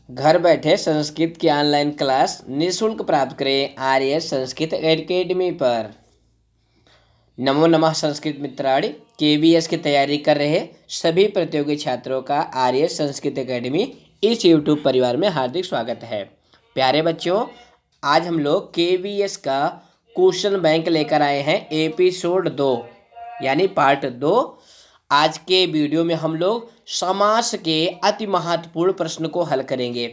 घर बैठे संस्कृत की ऑनलाइन क्लास निःशुल्क प्राप्त करें आर्य संस्कृत एकेडमी पर। नमो नमः संस्कृत मित्राणि। केवीएस की तैयारी कर रहे सभी प्रतियोगी छात्रों का आर्य संस्कृत एकेडमी इस यूट्यूब परिवार में हार्दिक स्वागत है। प्यारे बच्चों, आज हम लोग केवीएस का क्वेश्चन बैंक लेकर आए हैं एपिसोड 2 यानी पार्ट 2। आज के वीडियो में हम लोग समास के अति महत्वपूर्ण प्रश्न को हल करेंगे।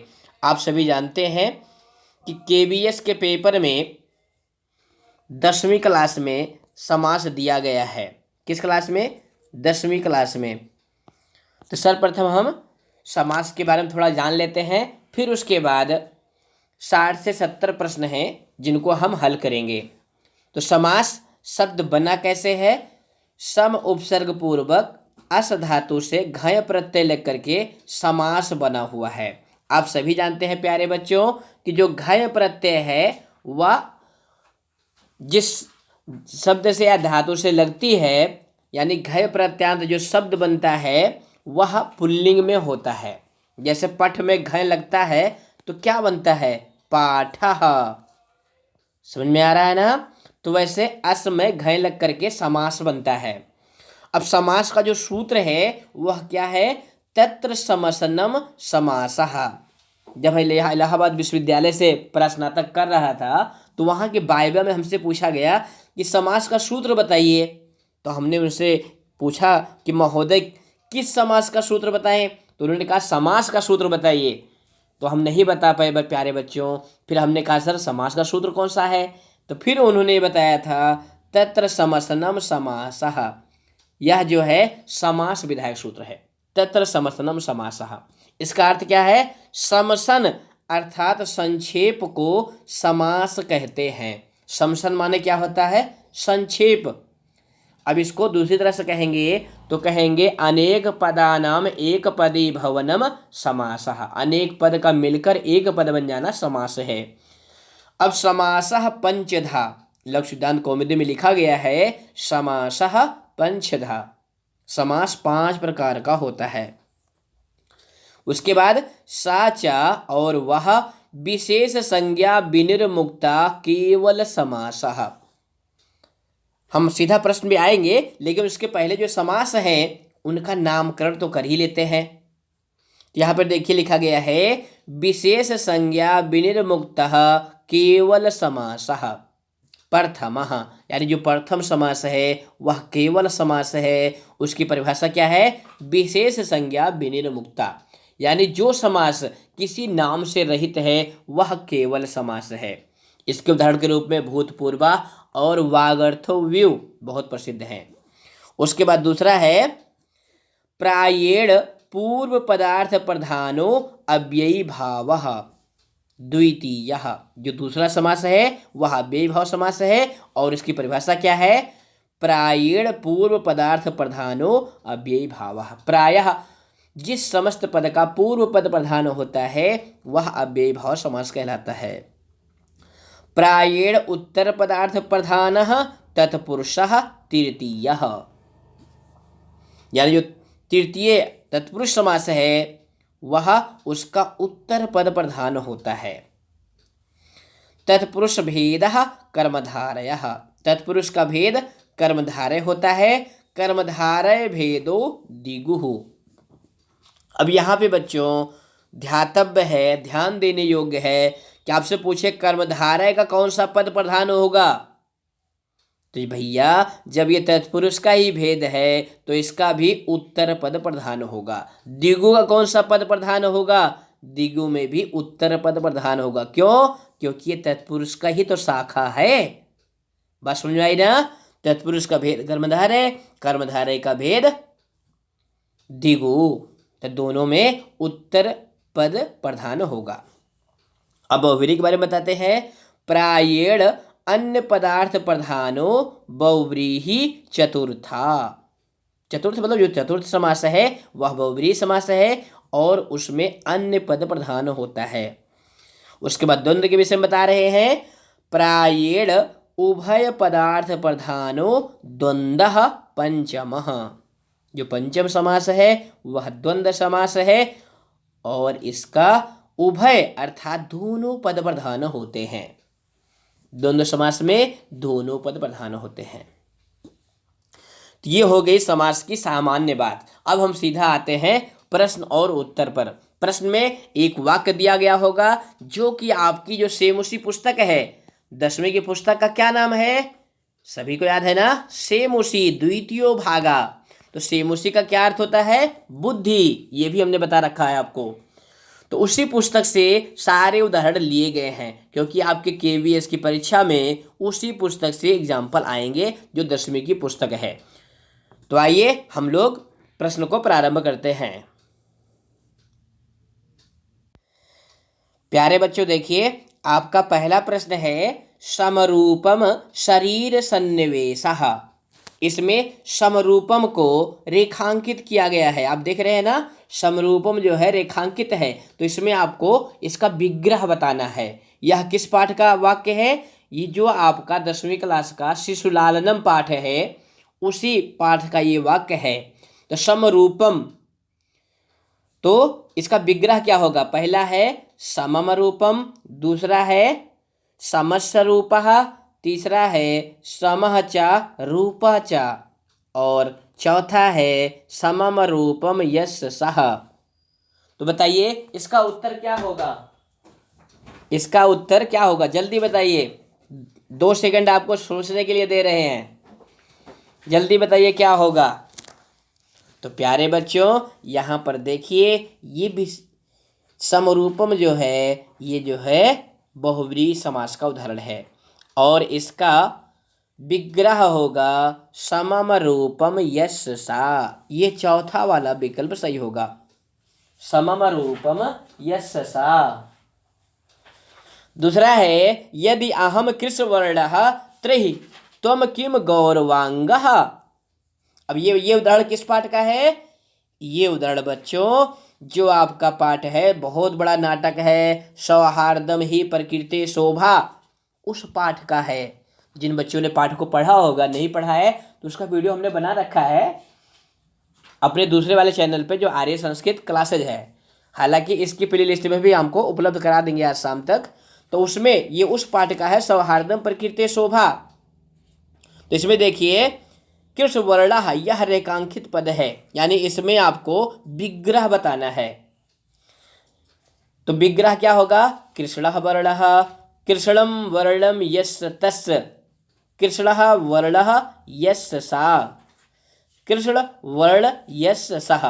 आप सभी जानते हैं कि केवीएस के पेपर में 10वीं क्लास में समास दिया गया है। किस क्लास में? 10वीं क्लास में। तो सर्वप्रथम हम समास के बारे में थोड़ा जान लेते हैं, फिर उसके बाद 60 से 70 प्रश्न हैं जिनको हम हल करेंगे। तो समास शब्द बना कैसे है? सम उपसर्ग पूर्वक अस धातु से घय प्रत्यय लेकर के समास बना हुआ है। आप सभी जानते हैं प्यारे बच्चों कि जो घय प्रत्यय है वह जिस शब्द से या धातु से लगती है, यानी घय प्रत्यांत जो शब्द बनता है वह पुल्लिंग में होता है। जैसे पठ में घय लगता है तो क्या बनता है? पाठः। समझ में आ रहा है ना? तो वैसे अस में घय लग करके समास बनता है। अब समास का जो सूत्र है वह क्या है? तत्र समसनम समासः। जब मैं इलाहाबाद विश्वविद्यालय से स्नातक कर रहा था तो वहाँ के वाइवा में हमसे पूछा गया कि समास का सूत्र बताइए। तो हमने उनसे पूछा कि महोदय किस समास का सूत्र बताएं? तो उन्होंने कहा समास का सूत्र बताइए। तो हम नहीं बता पाए प्यारे बच्चों। फिर हमने कहा सर समास का सूत्र कौन सा है? तो फिर उन्होंने बताया था तत्र समसनम समासः। यह जो है समास विधायक सूत्र है, तत्र समसनम समासः। इसका अर्थ क्या है? समसन अर्थात संक्षेप को समास कहते हैं। समसन माने क्या होता है? संक्षेप। अब इसको दूसरी तरह से कहेंगे तो कहेंगे अनेक पदानाम एक पदी भवनम समासः। अनेक पद का मिलकर एक पद बन जाना समास है। अब समासः पंचधा, लघु सिद्धांत कौमुदी में लिखा गया है समासः पंचधा। समास 5 प्रकार का होता है। उसके बाद साचा और वह विशेष संज्ञा विनिर्मुक्ता केवल समासः। हम सीधा प्रश्न में आएंगे, लेकिन उसके पहले जो समास हैं उनका नामकरण तो कर ही लेते हैं। यहाँ पर देखिए लिखा गया है विशेष संज्ञा विनिर्मुक्तः केवल समासः। प्रथमः यानी जो प्रथम समास है वह केवल समास है। उसकी परिभाषा क्या है? विशेष संज्ञा विनिर्मुक्ता, यानी जो समास किसी नाम से रहित है वह केवल समास है। इसके उदाहरण के रूप में भूतपूर्वा और वागर्थव्यू बहुत प्रसिद्ध हैं। उसके बाद दूसरा है प्रायेण पूर्व पदार्थ प्रधानो अव्ययी भावः। द्वितीयः जो दूसरा समास है वह अव्ययी भाव समास है और इसकी परिभाषा क्या है? प्रायेण पूर्व पदार्थ प्रधानो अव्ययी भावः। प्रायः जिस समस्त पद का पूर्व पद प्रधान होता है वह अव्ययी भाव समास कहलाता है। प्रायेण उत्तर पदार्थ प्रधानः तत्पुरुषः तृतीयः, यानी जो तृतीय तत्पुरुष समास है वह उसका उत्तर पद प्रधान होता है। तत्पुरुष भेदः कर्मधारयः। तत्पुरुष का भेद कर्मधारय होता है। कर्मधारय भेदो दिगुः। अब यहाँ पे बच्चों ध्यातव्य है, ध्यान देने योग्य है कि आपसे पूछे कर्मधारय का कौन सा पद प्रधान होगा, तो भैया जब ये तत्पुरुष का ही भेद है तो इसका भी उत्तर पद प्रधान होगा। दिगु का कौन सा पद प्रधान होगा? दिगु में भी उत्तर पद प्रधान होगा। क्यों? क्योंकि ये तत्पुरुष का ही तो शाखा है। बात समझ में आई ना? तत्पुरुष का भेद कर्मधारय, कर्मधारय का भेद दिगु, तो दोनों में उत्तर पद प्रधान होगा। अब बहुव्रीहि के बारे में बताते हैं। प्रायेण अन्य पदार्थ प्रधानो बहुव्रीहि चतुर्था। चतुर्थ मतलब जो चतुर्थ समास है वह बहुव्रीहि समास है और उसमें अन्य पद प्रधान होता है। उसके बाद द्वंद्व के विषय में बता रहे हैं। प्रायेण उभय पदार्थ प्रधानो द्वंद्वः पंचमः। जो पंचम समास है वह द्वंद्व समास है और इसका उभय अर्थात दोनों पद प्रधान होते हैं। द्वंद्व समास में दोनों पद प्रधान होते हैं। तो ये हो गई समास की सामान्य बात। अब हम सीधा आते हैं प्रश्न और उत्तर पर। प्रश्न में एक वाक्य दिया गया होगा जो कि आपकी जो सेम उसी पुस्तक है, 10वीं की पुस्तक का क्या नाम है, सभी को याद है ना, सेम उसी द्वितीयो भागा। तो सेम उसी का क्या अर्थ होता है, बुद्धि, ये भी हमने बता रखा है आपको। तो उसी पुस्तक से सारे उदाहरण लिए गए हैं, क्योंकि आपके केवीएस की परीक्षा में उसी पुस्तक से एग्जाम्पल आएंगे जो 10वीं की पुस्तक है। तो आइए हम लोग प्रश्न को प्रारंभ करते हैं। प्यारे बच्चों देखिए, आपका पहला प्रश्न है समरूपम शरीर सन्निवेशः। इसमें समरूपम को रेखांकित किया गया है, आप देख रहे हैं ना, समरूपम जो है रेखांकित है। तो इसमें आपको इसका विग्रह बताना है। यह किस पाठ का वाक्य है, ये जो आपका 10वीं क्लास का शिशुलालनम पाठ है उसी पाठ का ये वाक्य है। तो समरूपम, तो इसका विग्रह क्या होगा, पहला है समम रूपम, दूसरा है समस्वरूपः, तीसरा है समः च रूपः च, और चौथा है समम रूपम यस् सः। तो बताइए इसका उत्तर क्या होगा, इसका उत्तर क्या होगा, जल्दी बताइए। 2 सेकंड आपको सोचने के लिए दे रहे हैं, जल्दी बताइए क्या होगा। तो प्यारे बच्चों यहाँ पर देखिए, ये भी समरूपम जो है, ये जो है बहुव्रीहि समास का उदाहरण है, और इसका विग्रह होगा समम रूपम यस् सा। ये चौथा वाला विकल्प सही होगा, समम रूपम यस् सा। दूसरा है यदि अहम कृष्णवर्णः तर्हि त्वं किं गौरवांगः। अब ये उदाहरण किस पाठ का है, ये उदाहरण बच्चों जो आपका पाठ है, बहुत बड़ा नाटक है, सौहार्दम ही प्रकृति शोभा, उस पाठ का है। जिन बच्चों ने पाठ को पढ़ा होगा, नहीं पढ़ा है तो उसका वीडियो हमने बना रखा है अपने दूसरे वाले चैनल पे जो आर्य संस्कृत क्लासेज है। हालांकि इसकी प्ले लिस्ट में भी हमको उपलब्ध करा देंगे आज शाम तक। तो उसमें ये उस पाठ का है, सौहार्दम प्रकृति शोभा। तो इसमें देखिए कृष्णवर्णः, यह रेखांकित पद है, यानी इसमें आपको विग्रह बताना है। तो विग्रह क्या होगा, कृष्णः वर्णः, कृष्णम वर्णम यस्य तस्य, कृष्णः वर्णः यस्य सा, कृष्ण वर्ण यस्य सः।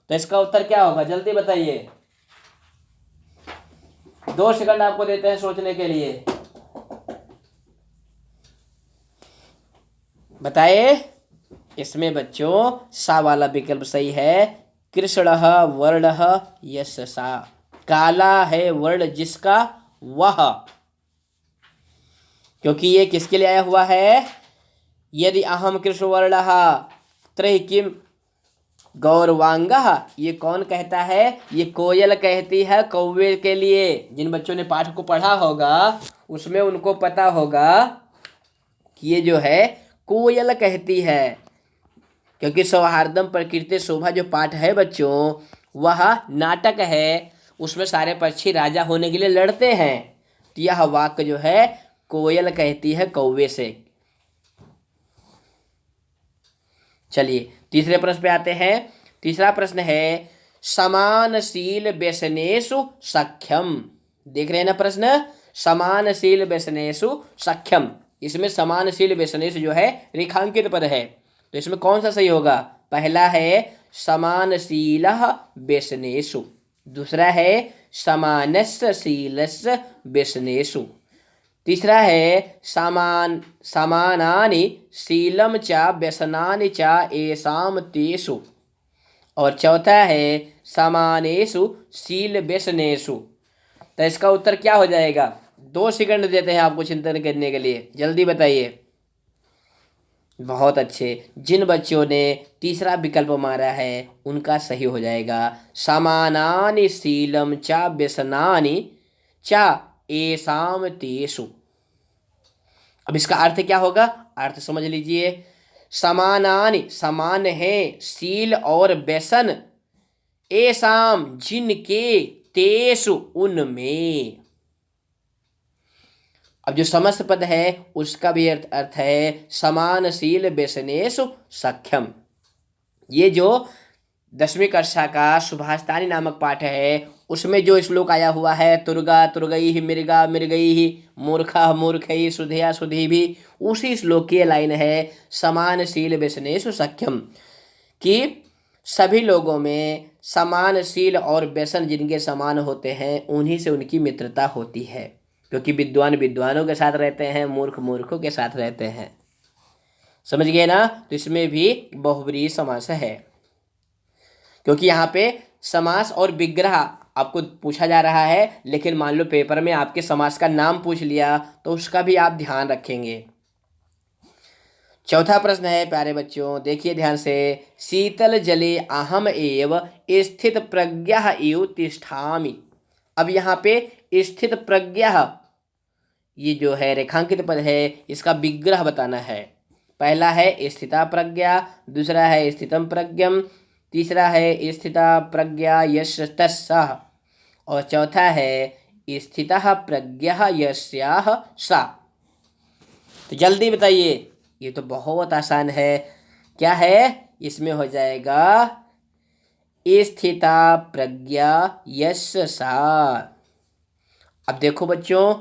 तो इसका उत्तर क्या होगा, जल्दी बताइए। 2 सेकंड आपको देते हैं सोचने के लिए, बताइए। इसमें बच्चों सा वाला विकल्प सही है, कृष्णः वर्णः यस्य सा। काला है वर्ण जिसका वह, क्योंकि ये किसके लिए आया हुआ है, यदि अहम कृष्णवर्णः तर्हि किं गौरवांगः, ये कौन कहता है, ये कोयल कहती है कौवे के लिए। जिन बच्चों ने पाठ को पढ़ा होगा उसमें उनको पता होगा कि ये जो है कोयल कहती है, क्योंकि सौहार्दम प्रकृति शोभा जो पाठ है बच्चों, वह नाटक है, उसमें सारे पक्षी राजा होने के लिए लड़ते हैं। तो यह वाक्य जो है कोयल कहती है कौवे से। चलिए तीसरे प्रश्न पे आते हैं। तीसरा प्रश्न है समानशील व्यसनेषु सख्यम। देख रहे हैं ना प्रश्न, समानशील व्यसनेषु सख्यम। इसमें समानशील व्यसनेषु जो है रेखांकित पद है, तो इसमें कौन सा सही होगा, पहला है समानशीलः व्यसनेषु, दूसरा है समानस्य शीलस्य व्यसनेषु, तीसरा है समानानि शीलम च व्यसनानि च येषां तेषु, और चौथा है समानेषु शील व्यसनेषु। तो इसका उत्तर क्या हो जाएगा, 2 सेकंड देते हैं आपको चिंतन करने के लिए, जल्दी बताइए। बहुत अच्छे, जिन बच्चों ने तीसरा विकल्प मारा है उनका सही हो जाएगा, समानानि शीलम च व्यसनानि च येषां तेषु। अब इसका अर्थ क्या होगा, अर्थ समझ लीजिए। समानानि समान है, शील और व्यसन, येषां जिनके, तेषु उनमें। अब जो समस्त पद है उसका भी अर्थ है समानशील व्यसनेषु सख्यम। ये जो 10वीं कक्षा का सुभाषितानी नामक पाठ है उसमें जो श्लोक आया हुआ है तुर्गा तुर्गई मृगा मृगई मूर्खा मूर्खई सुधया सुधी भी, उसी श्लोक की लाइन है समानशील व्यसनेषु सख्यम, कि सभी लोगों में समानशील और व्यसन जिनके समान होते हैं उन्हीं से उनकी मित्रता होती है, क्योंकि विद्वान विद्वानों के साथ रहते हैं, मूर्ख मूर्खों के साथ रहते हैं। समझ गए ना? तो इसमें भी बहुब्रीहि समास है, क्योंकि यहाँ पे समास और विग्रह आपको पूछा जा रहा है, लेकिन मान लो पेपर में आपके समास का नाम पूछ लिया तो उसका भी आप ध्यान रखेंगे। चौथा प्रश्न है प्यारे बच्चों, देखिए ध्यान से। शीतल जले अहम एव स्थित प्रज्ञः इव तिष्ठामि। अब यहाँ पे स्थित प्रज्ञः ये जो है रेखांकित पद है इसका विग्रह बताना है। पहला है स्थिता प्रज्ञा, दूसरा है स्थितम प्रज्ञम, तीसरा है स्थिता प्रज्ञा यश तस्सः, और चौथा है स्थितः प्रज्ञः यस्याः सा। तो जल्दी बताइए, ये तो बहुत आसान है। क्या है? इसमें हो जाएगा स्थिता प्रज्ञा यस्य सा। अब देखो बच्चों,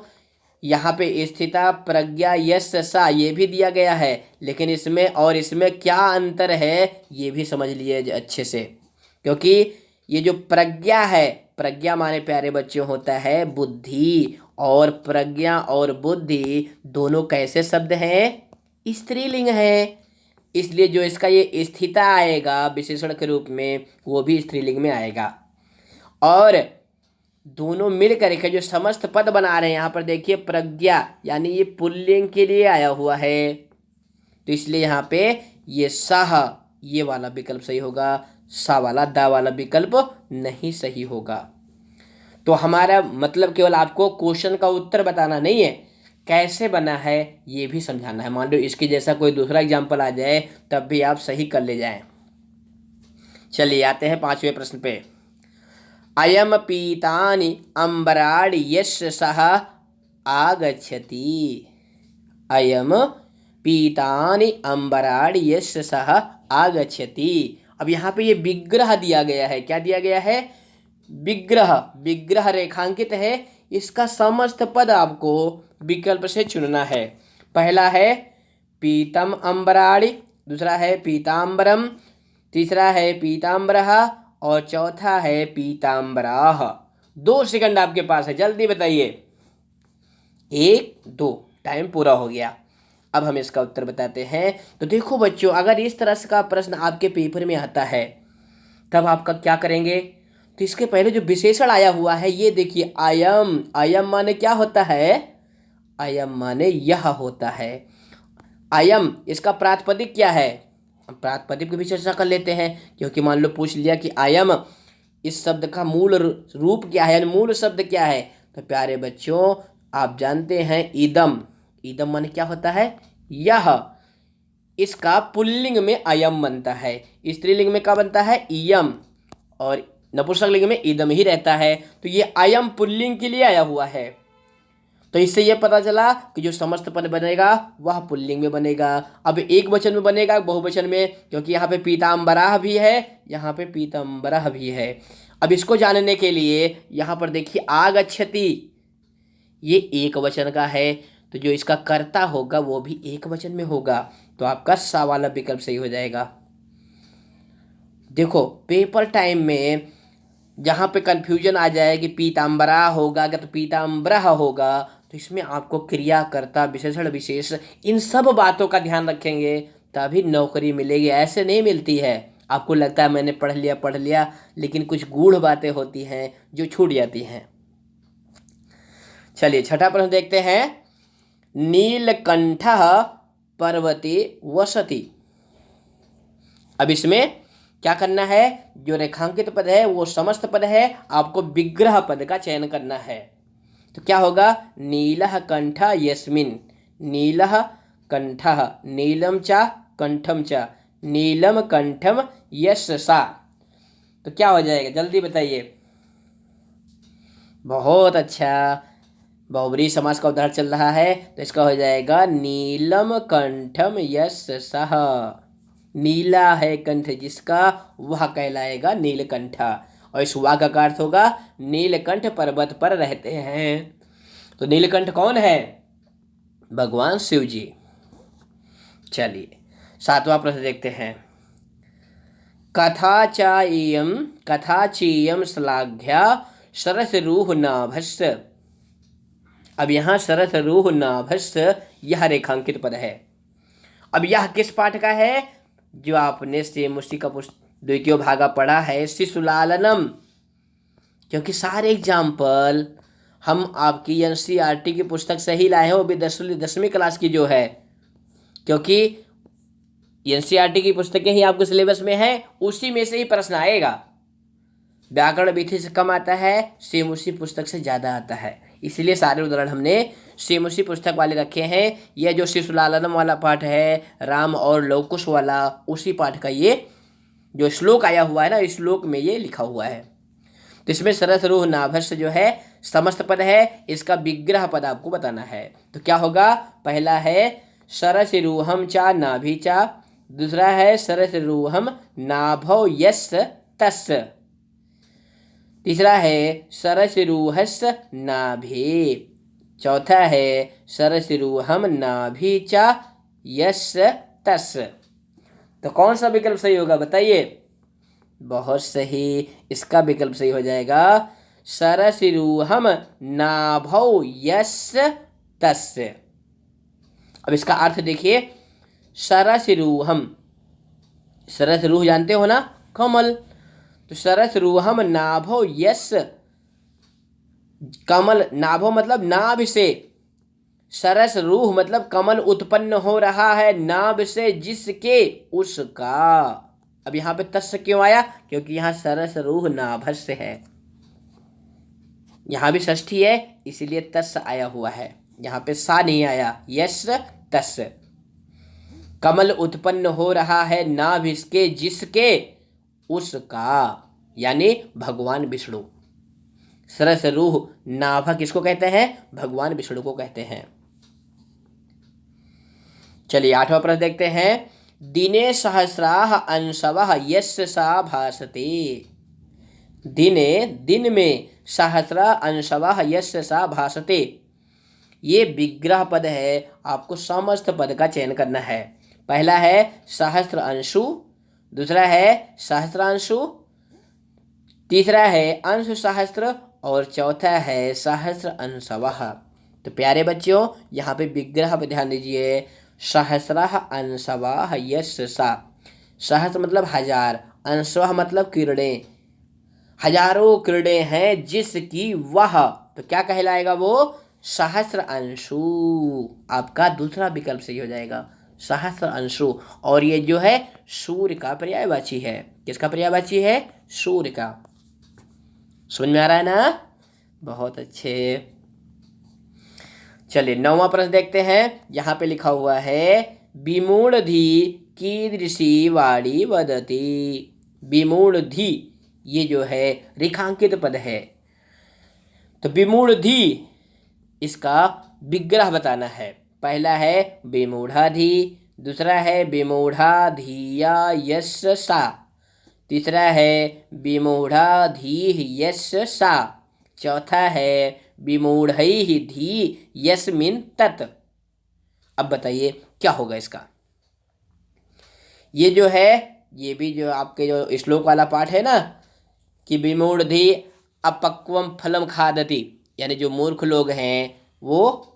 यहाँ पे स्थिता प्रज्ञा यस्य सा ये भी दिया गया है, लेकिन इसमें और इसमें क्या अंतर है ये भी समझ लिए अच्छे से, क्योंकि ये जो प्रज्ञा है, प्रज्ञा माने प्यारे बच्चों होता है बुद्धि, और प्रज्ञा और बुद्धि दोनों कैसे शब्द हैं? स्त्रीलिंग है, इसलिए जो इसका ये स्थिता आएगा विशेषण के रूप में वो भी स्त्रीलिंग में आएगा। और दोनों मिल करके जो समस्त पद बना रहे हैं यहाँ पर देखिए प्रज्ञा यानी ये पुल्लिंग के लिए आया हुआ है, तो इसलिए यहाँ पे ये सह ये वाला विकल्प सही होगा, सा वाला दा वाला विकल्प नहीं सही होगा। तो हमारा मतलब केवल आपको क्वेश्चन का उत्तर बताना नहीं है, कैसे बना है ये भी समझाना है। मान लो इसके जैसा कोई दूसरा एग्जाम्पल आ जाए तब भी आप सही कर ले जाएं। चलिए आते हैं 5वें प्रश्न पे। अयम पीतानि अम्बराणि यस्य सः आगच्छति। अयम पीतानि अम्बराणि यस्य सः आगच्छति। अब यहाँ पे ये विग्रह दिया गया है। क्या दिया गया है? विग्रह। विग्रह रेखांकित है, इसका समस्त पद आपको विकल्प से चुनना है। पहला है पीतम अम्बराणि, दूसरा है पीताम्बरम, तीसरा है पीताम्बरः और चौथा है पीताम्बराः। 2 सेकंड आपके पास है, जल्दी बताइए। 1 2 टाइम पूरा हो गया। अब हम इसका उत्तर बताते हैं। तो देखो बच्चों, अगर इस तरह का प्रश्न आपके पेपर में आता है तब आपका क्या करेंगे? तो इसके पहले जो विशेषण आया हुआ है ये देखिए, अयम। अयम माने क्या होता है? अयम माने यह होता है। अयम इसका प्रातिपदिक क्या है? प्रातिपदिक की भी चर्चा कर लेते हैं, क्योंकि मान लो पूछ लिया कि अयम इस शब्द का मूल रूप क्या है, यानी मूल शब्द क्या है, तो प्यारे बच्चों आप जानते हैं इदम। इदम माने क्या होता है? यह। इसका पुल्लिंग में अयम बनता है, स्त्रीलिंग में क्या बनता है? इयम, और नपुंसकलिंग में इदम ही रहता है। तो ये अयम पुल्लिंग के लिए आया हुआ है। तो इससे यह पता चला कि जो समस्त पद बनेगा वह पुल्लिंग में बनेगा। अब एक वचन में बनेगा बहुवचन में, क्योंकि यहाँ पे पीताम्बराः भी है, यहाँ पे पीताम्बरः भी है। अब इसको जानने के लिए यहाँ पर देखिए आगच्छति ये एक वचन का है, तो जो इसका कर्ता होगा वो भी एक वचन में होगा, तो आपका सा वाला विकल्प सही हो जाएगा। देखो पेपर टाइम में जहाँ पे कन्फ्यूजन आ जाए कि पीताम्बरा होगा क्या तो पीताम्बरः होगा, तो इसमें आपको क्रियाकर्ता विशेषण विशेष इन सब बातों का ध्यान रखेंगे तभी नौकरी मिलेगी। ऐसे नहीं मिलती है। आपको लगता है मैंने पढ़ लिया, लेकिन कुछ गूढ़ बातें होती हैं जो छूट जाती हैं। चलिए 6ठा प्रश्न देखते हैं। नीलकंठः पर्वते वसति। अब इसमें क्या करना है? जो रेखांकित पद है वो समस्त पद है, आपको विग्रह पद का चयन करना है। तो क्या होगा? नीलः कंठः यस्मिन्। नीलः कंठः, नीलम च कंठम च, नीलम कंठम यस्य सा। तो क्या हो जाएगा? जल्दी बताइए। बहुत अच्छा। बहुब्रीहि समास का उदाहरण चल रहा है तो इसका हो जाएगा नीलम कंठम यशसः। नीला है कंठ जिसका, वह कहलाएगा नीलकंठा। और इस वाक्य का अर्थ होगा नीलकंठ पर्वत पर रहते हैं। तो नीलकंठ कौन है? भगवान शिव जी। चलिए 7वां प्रश्न देखते हैं। कथाचीयम श्लाघ्या सरसरूह नाभस्य। अब यहाँ सरसरूह नाभस्य यह रेखांकित पद है। अब यह किस पाठ का है? जो आपने सेम उसी का द्वितीय भागा पढ़ा है, शिशुलालनम। क्योंकि सारे एग्जाम्पल हम आपकी एनसीईआरटी की पुस्तक से ही लाए हैं, वो भी 10वीं क्लास की जो है। क्योंकि एनसीईआरटी की पुस्तकें ही आपके सिलेबस में है, उसी में से ही प्रश्न आएगा। व्याकरण विधि से कम आता है, सेम उसी पुस्तक से ज़्यादा आता है। इसलिए सारे उदाहरण हमने सेम उसी पुस्तक वाले रखे हैं। यह जो शिशुलालनम वाला पाठ है, राम और लवकुश वाला, उसी पाठ का ये जो श्लोक आया हुआ है ना, इस श्लोक में ये लिखा हुआ है। तो इसमें सरसरूह नाभस्य जो है समस्त पद है, इसका विग्रह पद आपको बताना है। तो क्या होगा? पहला है सरसिरूहम चा नाभि चा, दूसरा है सरसिरूहम नाभौ यस् तस्, तीसरा है सरसिरूहस् नाभि, चौथा है सरसिरूहम नाभि चा यस् तस्। तो कौन सा विकल्प सही होगा बताइए? बहुत सही, इसका विकल्प सही हो जाएगा सरसिरूहम नाभौ यस् तस्। अब इसका अर्थ देखिए, सरसिरूहम, सरसरूह जानते हो ना, कमल। तो सरसरूहम नाभौ यस्, कमल, नाभो मतलब नाभि से, सरस रूह मतलब कमल उत्पन्न हो रहा है नाभ से जिसके, उसका। अब यहाँ पे तस् क्यों आया? क्योंकि यहाँ सरस रूह नाभस्य है, यहाँ भी षष्ठी है, इसीलिए तस् आया हुआ है। यहाँ पे सा नहीं आया, यस तस्। कमल उत्पन्न हो रहा है नाभ इसके जिसके, उसका, यानी भगवान विष्णु। सरस रूह नाभ किसको कहते हैं? भगवान विष्णु को कहते हैं। चलिए 8वां प्रश्न देखते हैं। दिने सहस्राः अंशवः यस्य सा भासते। दिने, दिन में, सहस्रा अंशवः यस्य सा भासते, ये विग्रह पद है। आपको समस्त पद का चयन करना है। पहला है सहस्त्र अंशु, दूसरा है सहस्त्रांशु, तीसरा है अंश सहस्त्र, और चौथा है सहस्त्र अंशवः। तो प्यारे बच्चों, यहाँ पे विग्रह पर ध्यान दीजिए। सहस्रः अंशवः यस्य सा, सहस्त्र मतलब हजार, अंशवः मतलब किरणें, हजारों किरणें हैं जिसकी वह, तो क्या कहलाएगा वो? सहस्त्र अंशु। आपका दूसरा विकल्प सही हो जाएगा, सहस्त्र अंशु। और ये जो है सूर्य का पर्यायवाची है। किसका पर्यायवाची है? सूर्य का। समझ में आ रहा है ना? बहुत अच्छे। चलिए 9वां प्रश्न देखते हैं। यहाँ पे लिखा हुआ है विमूढ़धि कीदृशी वाणी वदति। विमूढ़धि ये जो है रेखांकित पद है। तो विमूढ़धि, इसका विग्रह बताना है। पहला है विमूढ़ाधि, दूसरा है विमूढ़ाधिया यस्य सा, तीसरा है विमूढ़ाधीः यस्य सा, चौथा है विमूढ़ैः धी यस्मिन् तत्। अब बताइए क्या होगा इसका? ये जो है, ये भी जो आपके जो श्लोक वाला पाठ है ना, कि विमूढ़धि अपक्वम फलम खादति, यानी जो मूर्ख लोग हैं वो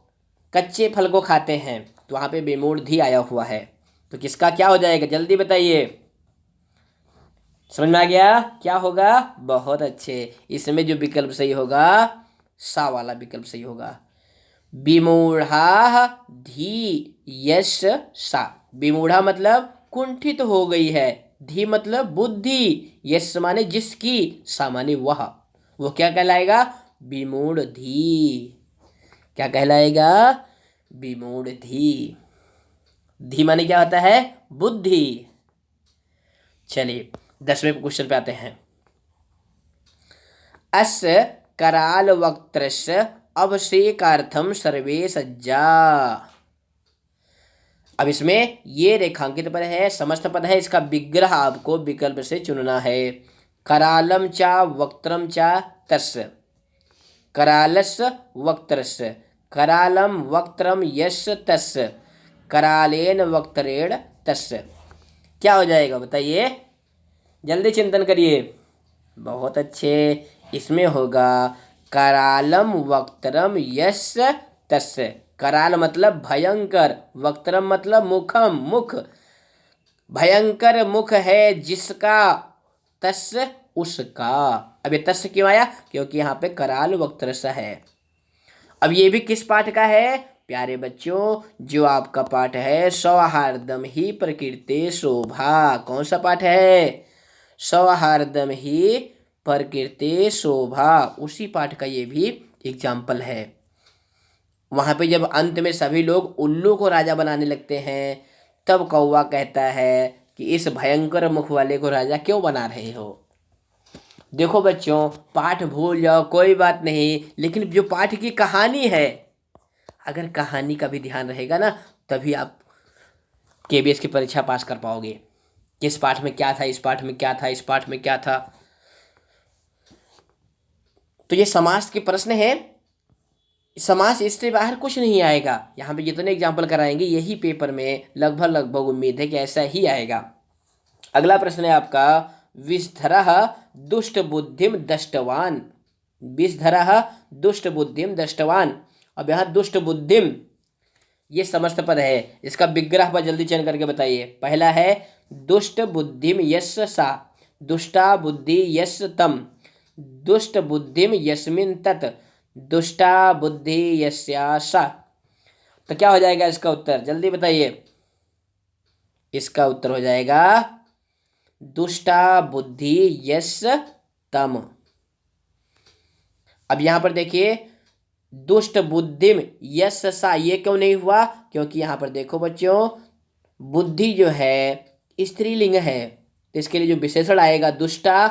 कच्चे फल को खाते हैं। तो वहाँ पे विमूढ़धि आया हुआ है। तो किसका क्या हो जाएगा? जल्दी बताइए। समझ में आ गया क्या होगा? बहुत अच्छे। इसमें जो विकल्प सही होगा, सा वाला विकल्प सही होगा। विमूढ़ा धी यश सा। विमूढ़ा मतलब कुंठित हो गई है, धी मतलब बुद्धि, यश माने जिसकी, सा माने वह। वो क्या कहलाएगा? विमूढ़ धी। क्या कहलाएगा? विमूढ़ धी। धी माने क्या होता है? बुद्धि। चलिए 10वें क्वेश्चन पे आते हैं। अस्य कराल वक्त्रस्य अभिषेकार्थम सर्वे सज्जा। अब इसमें ये रेखांकित पद है, समस्त पद है, इसका विग्रह आपको विकल्प से चुनना है। करालम चा वक्त्रम चा तस्य, करालस्य वक्त्रस्य, करालम वक्त्रम यस्य तस्य, करालेन वक्त्रेण तस्य। क्या हो जाएगा बताइए, जल्दी चिंतन करिए। बहुत अच्छे, इसमें होगा करालम वक्त्रम यस्य तस्य। कराल मतलब भयंकर, वक्त्रम मतलब मुखम, मुख, भयंकर मुख है जिसका, तस्य उसका। अब ये तस्य क्यों आया, क्योंकि यहाँ पे कराल वक्त्रस्य है। अब ये भी किस पाठ का है प्यारे बच्चों, जो आपका पाठ है सौहार्दम ही प्रकृति शोभा। कौन सा पाठ है, सौहार्दम ही प्रकृति शोभा, उसी पाठ का ये भी एग्जाम्पल है। वहां पे जब अंत में सभी लोग उल्लू को राजा बनाने लगते हैं, तब कौवा कहता है कि इस भयंकर मुख वाले को राजा क्यों बना रहे हो। देखो बच्चों, पाठ भूल जाओ कोई बात नहीं, लेकिन जो पाठ की कहानी है, अगर कहानी का भी ध्यान रहेगा ना, तभी आप केबीएस की परीक्षा पास कर पाओगे। किस पाठ में क्या था, इस पाठ में क्या था, इस पाठ में क्या था। तो ये समास के प्रश्न है, समास इससे बाहर कुछ नहीं आएगा। यहाँ पे जितने एग्जाम्पल कराएंगे यही पेपर में लगभग उम्मीद है कि ऐसा ही आएगा। अगला प्रश्न है आपका, विषधरः दुष्ट बुद्धिम दष्टवान। विषधरः दुष्ट बुद्धिम दष्टवान। अब यहाँ दुष्ट बुद्धिम ये समस्त पद है, इसका विग्रह पर जल्दी चयन करके बताइए। पहला है दुष्ट बुद्धिम यस्य सा, दुष्टा बुद्धि यस्य तम, दुष्ट बुद्धिम यस्मिन तत्, दुष्टा बुद्धि यस्या सा। तो क्या हो जाएगा इसका उत्तर, जल्दी बताइए। इसका उत्तर हो जाएगा दुष्टा बुद्धि यस्य तम। अब यहां पर देखिए, दुष्ट बुद्धिम यस्य सा, ये क्यों नहीं हुआ, क्योंकि यहां पर देखो बच्चों, बुद्धि जो है स्त्रीलिंग है, तो इसके लिए जो विशेषण आएगा दुष्टा,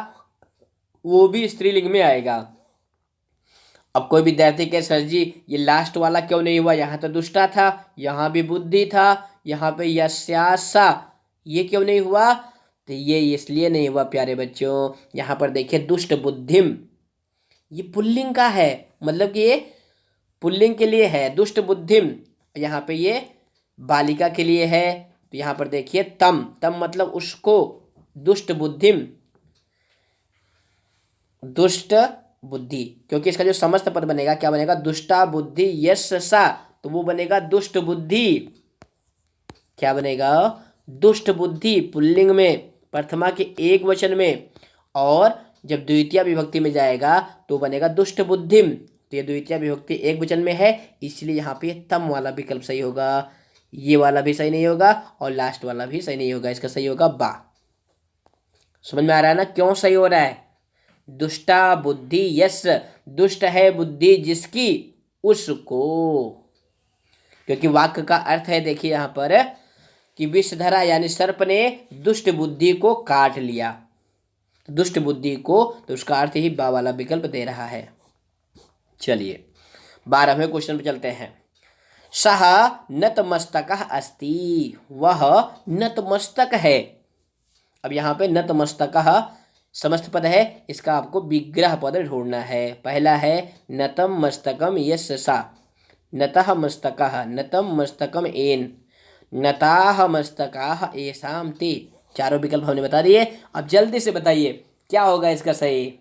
वो भी स्त्रीलिंग में आएगा। अब कोई विद्यार्थी कहे सर जी ये लास्ट वाला क्यों नहीं हुआ, यहाँ तो दुष्टा था, यहाँ भी बुद्धि था, यहाँ पे यस्यासा, ये क्यों नहीं हुआ। तो ये इसलिए नहीं हुआ प्यारे बच्चों, यहाँ पर देखिए दुष्ट बुद्धिम, ये पुल्लिंग का है, मतलब कि ये पुल्लिंग के लिए है दुष्ट बुद्धिम। यहाँ पे ये बालिका के लिए है, तो यहाँ पर देखिए तम, तम मतलब उसको, दुष्ट बुद्धिम, दुष्ट बुद्धि, क्योंकि इसका जो समस्त पद बनेगा क्या बनेगा, दुष्टा बुद्धि यश सा, तो वो बनेगा दुष्ट बुद्धि। क्या बनेगा, दुष्ट बुद्धि पुल्लिंग में, प्रथमा के एक वचन में, और जब द्वितीय विभक्ति में जाएगा तो बनेगा दुष्ट बुद्धिम। तो ये द्वितीय विभक्ति एक वचन में है, इसलिए यहाँ पे तम वाला विकल्प सही होगा, ये वाला भी सही नहीं होगा और लास्ट वाला भी सही नहीं होगा, इसका सही होगा बा। समझ में आ रहा है ना क्यों सही हो रहा है। दुष्टा बुद्धि यस, दुष्ट है बुद्धि जिसकी, उसको, क्योंकि वाक्य का अर्थ है देखिए यहाँ पर कि विषधरा यानी सर्प ने दुष्ट बुद्धि को काट लिया, दुष्ट बुद्धि को, तो उसका अर्थ ही बा वाला विकल्प दे रहा है। चलिए 12वें क्वेश्चन पे चलते हैं। सह नतमस्तकः अस्ति, वह नतमस्तक है। अब यहाँ पे नतमस्तकः समस्त पद है, इसका आपको विग्रह पद ढूंढना है। पहला है नतम मस्तकम यस्य सा, नतः मस्तकः, नतम मस्तकम एन, नताः मस्तकाः एषां ते। चारों विकल्प हमने बता दिए। अब जल्दी से बताइए क्या होगा इसका सही।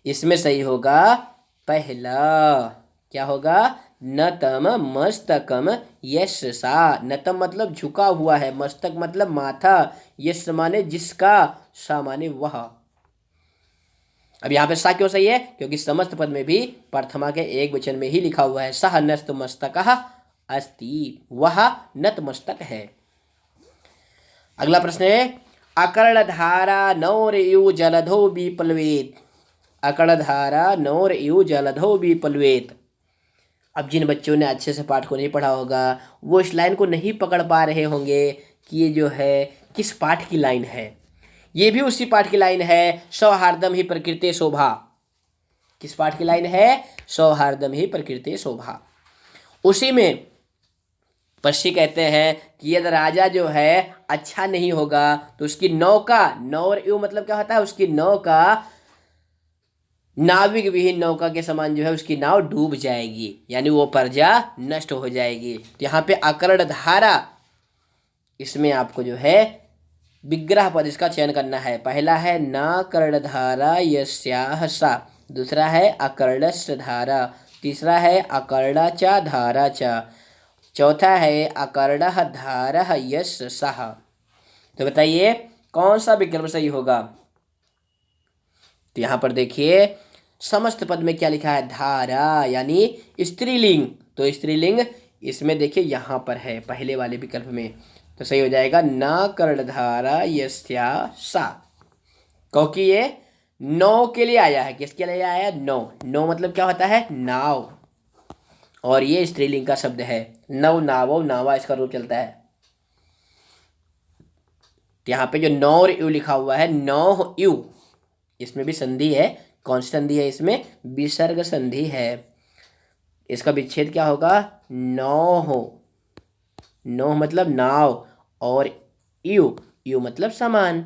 इसमें सही होगा पहला, क्या होगा, नतम मस्तकम यश सा। नतम मतलब झुका हुआ है, मस्तक मतलब माथा, यश माने जिसका, सा माने वह। अब यहाँ पे सा क्यों सही है, क्योंकि समस्त पद में भी प्रथमा के एक वचन में ही लिखा हुआ है, सह नस्त मस्तकः अस्ति, वह नतमस्तक है। अगला प्रश्न है, अकर्णधारा नौरयु जलधौ विप्लवेत्, अकर्णधारा नौरयु जलधौ विप्लवेत्। अब जिन बच्चों ने अच्छे से पाठ को नहीं पढ़ा होगा वो इस लाइन को नहीं पकड़ पा रहे होंगे कि ये जो है किस पाठ की लाइन है। ये भी उसी पाठ की लाइन है, सौहार्दम ही प्रकृति शोभा। किस पाठ की लाइन है? सौहार्दम ही प्रकृति शोभा। उसी में पक्षी कहते हैं कि यदि राजा जो है अच्छा नहीं होगा तो उसकी नौका, नौ और यू मतलब क्या होता है? उसकी नौका नाविक विहीन नौका के समान जो है उसकी नाव डूब जाएगी, यानी वो प्रजा नष्ट हो जाएगी। तो यहाँ पे अकर्ण धारा, इसमें आपको जो है विग्रह पद इसका चयन करना है। पहला है न कर्णधारा यस्याह सा, दूसरा है अकर्णस्य धारा, तीसरा है अकर्णा चा धारा चा, चौथा है अकर्ण धारा यश सह। तो बताइए कौन सा विकल्प सही होगा? तो यहाँ पर देखिए समस्त पद में क्या लिखा है? धारा, यानी स्त्रीलिंग। तो स्त्रीलिंग इसमें देखिए यहाँ पर है पहले वाले विकल्प में, तो सही हो जाएगा न कर्णधारा यस्या सा, क्योंकि ये नौ के लिए आया है। किसके लिए आया है? नौ। नौ मतलब क्या होता है? नाव, और ये स्त्रीलिंग का शब्द है। नव नावो नावा इसका रूप चलता है। तो यहाँ पे जो नौ और यू लिखा हुआ है, नौ यू, इसमें भी संधि है। कौन सी संधि है इसमें? विसर्ग संधि है। इसका विच्छेद क्या होगा? नौ हो। नौ मतलब नाव, और यू, यू मतलब समान।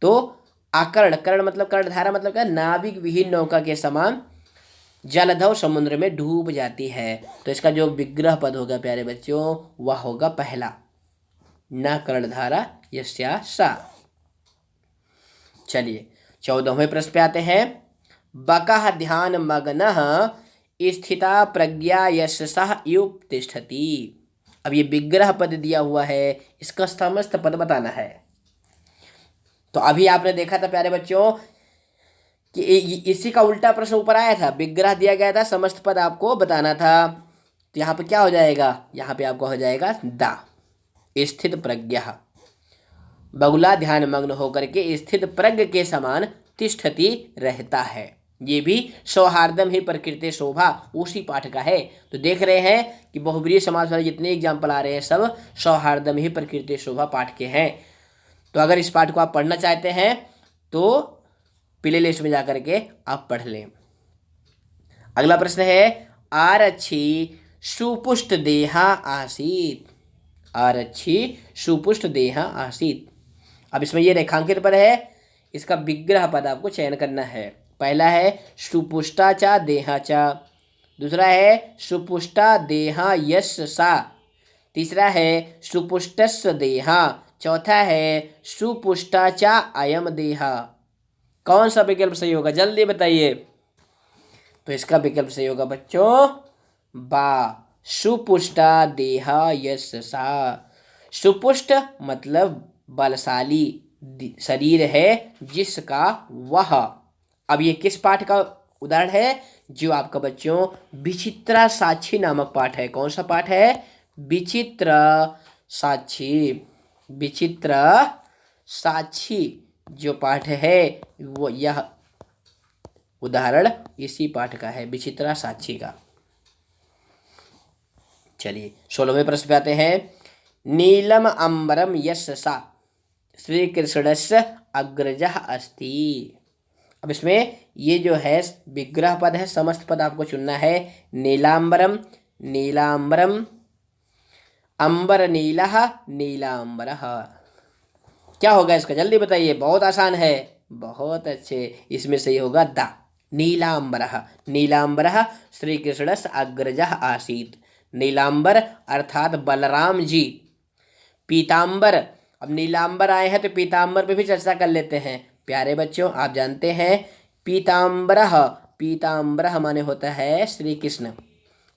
तो अकर्ण, कर्ण मतलब कर्णधारा मतलब क्या? नाविक विहीन नौका के समान जलधव समुद्र में डूब जाती है। तो इसका जो विग्रह पद होगा प्यारे बच्चों, वह होगा पहला, न कर्णधारा यस्या सा। चलिए 14वें प्रश्न पे आते हैं। बकः ध्यान मग्नः स्थिता प्रज्ञा यशसः युप तिष्ठति। अब ये विग्रह पद दिया हुआ है, इसका समस्त पद बताना है। तो अभी आपने देखा था प्यारे बच्चों कि इसी का उल्टा प्रश्न ऊपर आया था। विग्रह दिया गया था, समस्त पद आपको बताना था। तो यहाँ पे क्या हो जाएगा? यहाँ पे आपको हो जाएगा दा स्थित प्रज्ञा। बगुला ध्यान मग्न होकर के स्थित प्रज्ञ के समान तिष्ठति रहता है। ये भी सौहार्दम ही प्रकृति शोभा उसी पाठ का है। तो देख रहे हैं कि बहुब्रीहि समास वाले जितने एग्जाम्पल आ रहे हैं सब सौहार्दम ही प्रकृति शोभा पाठ के हैं। तो अगर इस पाठ को आप पढ़ना चाहते हैं तो प्ले लिस्ट में जाकर के आप पढ़ लें। अगला प्रश्न है आरक्षी सुपुष्ट देहा आसीत। आरक्षी सुपुष्ट देहा आसीत। अब इसमें ये रेखांकित पर है, इसका विग्रह पद आपको चयन करना है। पहला है सुपुष्टा चा देहा चा, दूसरा है सुपुष्टा देहा यश सा, तीसरा है सुपुष्टस्व देहा, चौथा है सुपुष्टा चा अयम देहा। कौन सा विकल्प सही होगा? जल्दी बताइए। तो इसका विकल्प सही होगा बच्चों बा, सुपुष्टा देहा यश सा। सुपुष्ट मतलब बलशाली शरीर है जिसका वह। अब ये किस पाठ का उदाहरण है? जो आपका बच्चों विचित्रा साक्षी नामक पाठ है। कौन सा पाठ है? विचित्र साक्षी। विचित्र साक्षी जो पाठ है वो यह उदाहरण इसी पाठ का है, विचित्रा साक्षी का। चलिए 16वें प्रश्न पे आते हैं। नीलम अंबरम यश सा श्री कृष्णस्य अग्रजः अस्ति। अब इसमें ये जो है विग्रह पद है, समस्त पद आपको चुनना है। नीलांबरम, नीलांबरम, अंबर नीलः, नीलांबरः। क्या होगा इसका? जल्दी बताइए, बहुत आसान है। बहुत अच्छे, इसमें सही होगा दा नीलांबरः। नीलांबरः श्री कृष्णस्य अग्रजः आसीत। नीलांबर अर्थात बलराम जी। पीतांबर, अब नीलांबर आए हैं तो पीतांबर पे भी चर्चा कर लेते हैं। प्यारे बच्चों आप जानते हैं पीतांबरः, पीतांबरः माने होता है श्री कृष्ण,